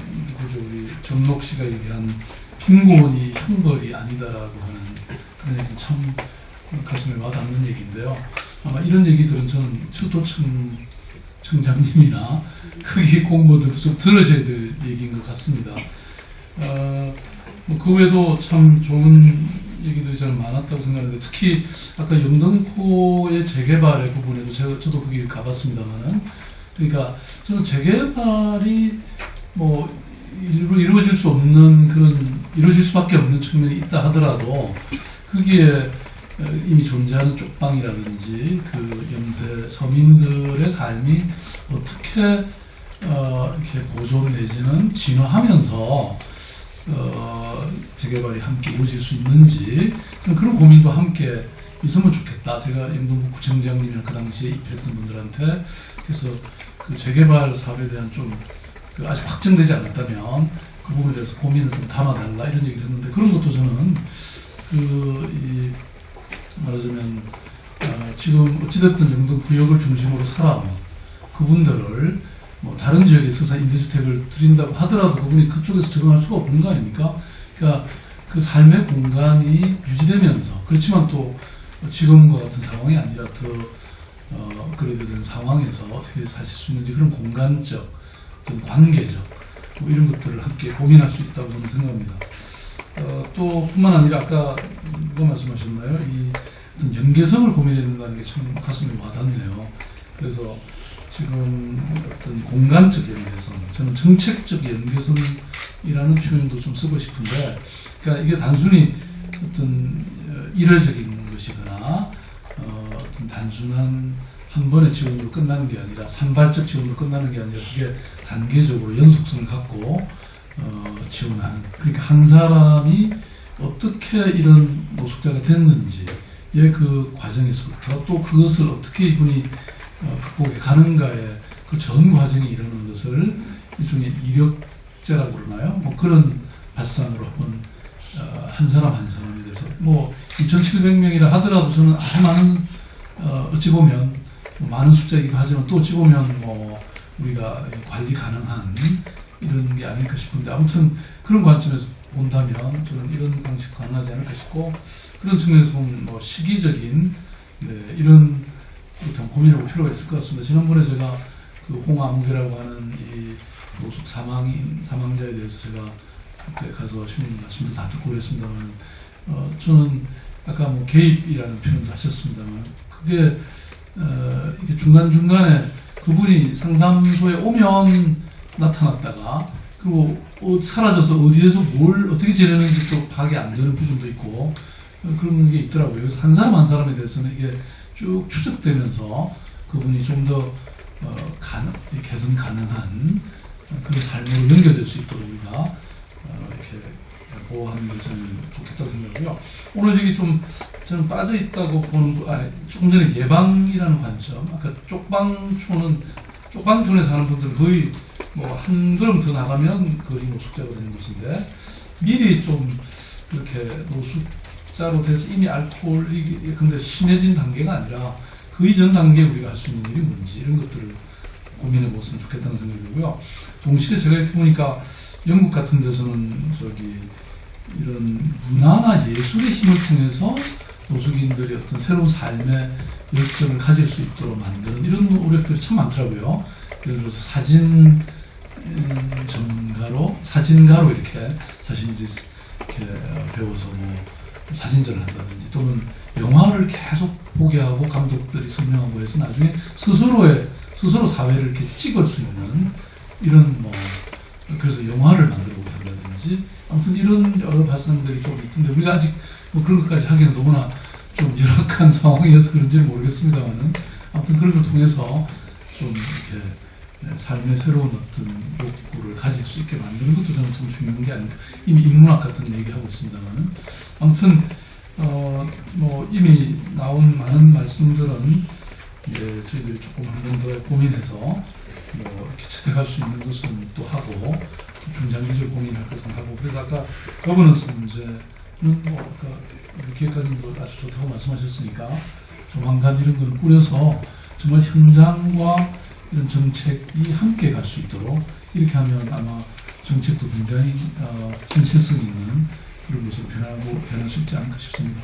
우리 정록 씨가 얘기한 빈곤이 형벌이 아니다라고 하는 그런 얘기 참 가슴에 와닿는 얘기인데요. 아마 이런 얘기들은 저는 청장님이나 거기 공무원들도 좀 들으셔야 될 얘기인 것 같습니다. 그 외에도 참 좋은 얘기들이 저는 많았다고 생각하는데 특히 아까 영등포의 재개발의 부분에도 저도 거기 가봤습니다만은 그러니까 저는 재개발이 뭐 일부 이루어질 수밖에 없는 측면이 있다 하더라도 거기에 이미 존재하는 쪽방이라든지 그 영세 서민들의 삶이 어떻게 이렇게 보존 내지는 진화하면서 재개발이 함께 이루어질 수 있는지 그런 고민도 함께 있으면 좋겠다. 제가 영등포 구청장님이나 그 당시에 입혔던 분들한테 그래서 그 재개발 사업에 대한 좀 아직 확정되지 않았다면 그 부분에 대해서 고민을 좀 담아달라 이런 얘기를 했는데 그런 것도 저는 말하자면 지금 어찌됐든 영등포역을 중심으로 살아온 그분들을 뭐 다른 지역에 있어서 임대주택을 드린다고 하더라도 그분이 그쪽에서 적응할 수가 없는 거 아닙니까? 그러니까 그 삶의 공간이 유지되면서 그렇지만 또 지금과 같은 상황이 아니라 더 업그레이드된 상황에서 어떻게 사실 수 있는지 그런 공간적, 관계적 뭐 이런 것들을 함께 고민할 수 있다고 저는 생각합니다. 또 뿐만 아니라 아까 누가 말씀하셨나요? 이 어떤 연계성을 고민해야 된다는 게 참 가슴에 와닿네요. 그래서 지금 어떤 공간적 연계성, 저는 정책적 연계성이라는 표현도 좀 쓰고 싶은데, 그러니까 이게 단순히 어떤 일회적인 것이거나 어떤 단순한 한 번의 지원으로 끝나는 게 아니라 산발적 지원으로 끝나는 게 아니라 그게 단계적으로 연속성을 갖고 지원하는, 그러니까 한 사람이 어떻게 이런 노숙자가 됐는지의 그 과정에서부터 또 그것을 어떻게 이분이 극복해 가는가의 그 전 과정에 이르는 것을 일종의 이력제라고 그러나요? 뭐 그런 발상으로 한번 한 사람 한 사람에 대해서 뭐 2,700명이라 하더라도 저는 아주 많은 어찌 보면 많은 숫자이기도 하지만 또 어찌 보면 뭐 우리가 관리 가능한 이런 게 아닐까 싶은데, 아무튼 그런 관점에서 본다면 저는 이런 방식 가능하지 않을까 싶고, 그런 측면에서 보면 뭐 시기적인 이런 어떤 고민을 할 필요가 있을 것 같습니다. 지난번에 제가 그 홍아무개라고 하는 이 노숙 사망자에 대해서 제가 그때 가서 신문 말씀도 다 듣고 그랬습니다만, 저는 아까 뭐 개입이라는 표현도 하셨습니다만, 그게 이게 중간중간에 그분이 상담소에 오면 나타났다가 그리고 사라져서 어디에서 뭘 어떻게 지내는지 또 파악이 안 되는 부분도 있고 그런 게 있더라고요. 그래서 한 사람 한 사람에 대해서는 이게 쭉 추적되면서 그분이 좀 더 개선 가능한 그런 삶으로 연결될 수 있도록 우리가 이렇게 보호하는 게 저는 좋겠다고 생각하고요. 오늘 여기 좀 저는 빠져 있다고 보는 조금 전에 예방이라는 관점, 아까 쪽방촌에 사는 분들은 거의 뭐 한 걸음 더 나가면 거의 노숙자가 되는 것인데, 미리 좀 이렇게 노숙자로 돼서 이미 알코올이 근데 심해진 단계가 아니라 그 이전 단계에 우리가 할 수 있는 일이 뭔지 이런 것들을 고민해 보았으면 좋겠다는 생각이고요. 동시에 제가 이렇게 보니까 영국 같은 데서는 이런 문화나 예술의 힘을 통해서 노숙인들이 어떤 새로운 삶의 열정을 가질 수 있도록 만드는 이런 노력들이 참 많더라고요. 예를 들어서 사진가로 이렇게 자신들이 이렇게 배워서 뭐 사진전을 한다든지, 또는 영화를 계속 보게 하고 감독들이 설명하고 해서 나중에 스스로 사회를 이렇게 찍을 수 있는 이런 뭐, 그래서 영화를 만들고 한다든지, 아무튼 이런 여러 발상들이 좀 있는데 우리가 아직 뭐 그런 것까지 하기는 너무나 좀 열악한 상황이어서 그런지는 모르겠습니다만은, 아무튼 그런 걸 통해서 좀 이렇게 삶의 새로운 어떤 욕구를 가질 수 있게 만드는 것도 저는 참 중요한 게 아닌가. 이미 인문학 같은 얘기하고 있습니다만은, 아무튼 뭐 이미 나온 많은 말씀들은 이제 저희들이 조금 한 번 더 고민해서 뭐 이렇게 채택할 수 있는 것은 또 하고, 중장기적 고민할 것은 하고, 그래서 아까 거버넌스 문제는 뭐 아까 기획가님도 아주 좋다고 말씀하셨으니까 조만간 이런 걸 꾸려서 정말 현장과 이런 정책이 함께 갈 수 있도록 이렇게 하면 아마 정책도 굉장히 정체성 있는 그런 것으로 변할 수 있지 않을까 싶습니다.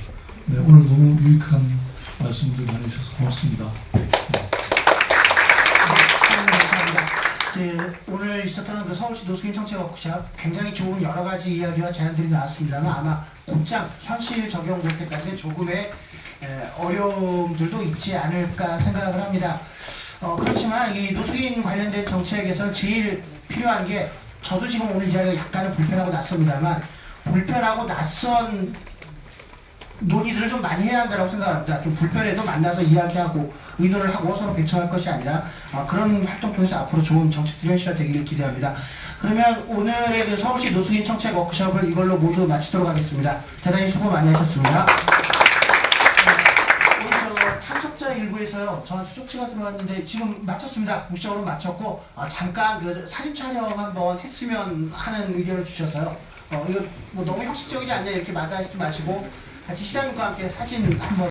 네, 오늘 너무 유익한 말씀들 많이 해주셔서 고맙습니다. 네, 오늘 있었던 그 서울시 노숙인 정책 워크숍 굉장히 좋은 여러 가지 이야기와 제안들이 나왔습니다만, 아마 곧장 현실 적용될 때까지 조금의 어려움들도 있지 않을까 생각을 합니다. 그렇지만 이 노숙인 관련된 정책에서는 제일 필요한 게, 저도 지금 오늘 이 자리가 약간은 불편하고 낯섭니다만, 불편하고 낯선 논의들을 좀 많이 해야 한다고 생각합니다. 좀 불편해도 만나서 이야기하고 의논을 하고 서로 배척할 것이 아니라 그런 활동 통해서 앞으로 좋은 정책들이 현실화되기를 기대합니다. 그러면 오늘의 그 서울시 노숙인 정책 워크숍을 이걸로 모두 마치도록 하겠습니다. 대단히 수고 많이 하셨습니다. 오늘 참석자 일부에서요, 저한테 쪽지가 들어왔는데 지금 마쳤습니다. 공식적으로 마쳤고 잠깐 그 사진 촬영 한번 했으면 하는 의견을 주셔서요. 이거 뭐 너무 형식적이지 않냐 이렇게 말하지 마시고 같이 시장님과 함께 사진 한번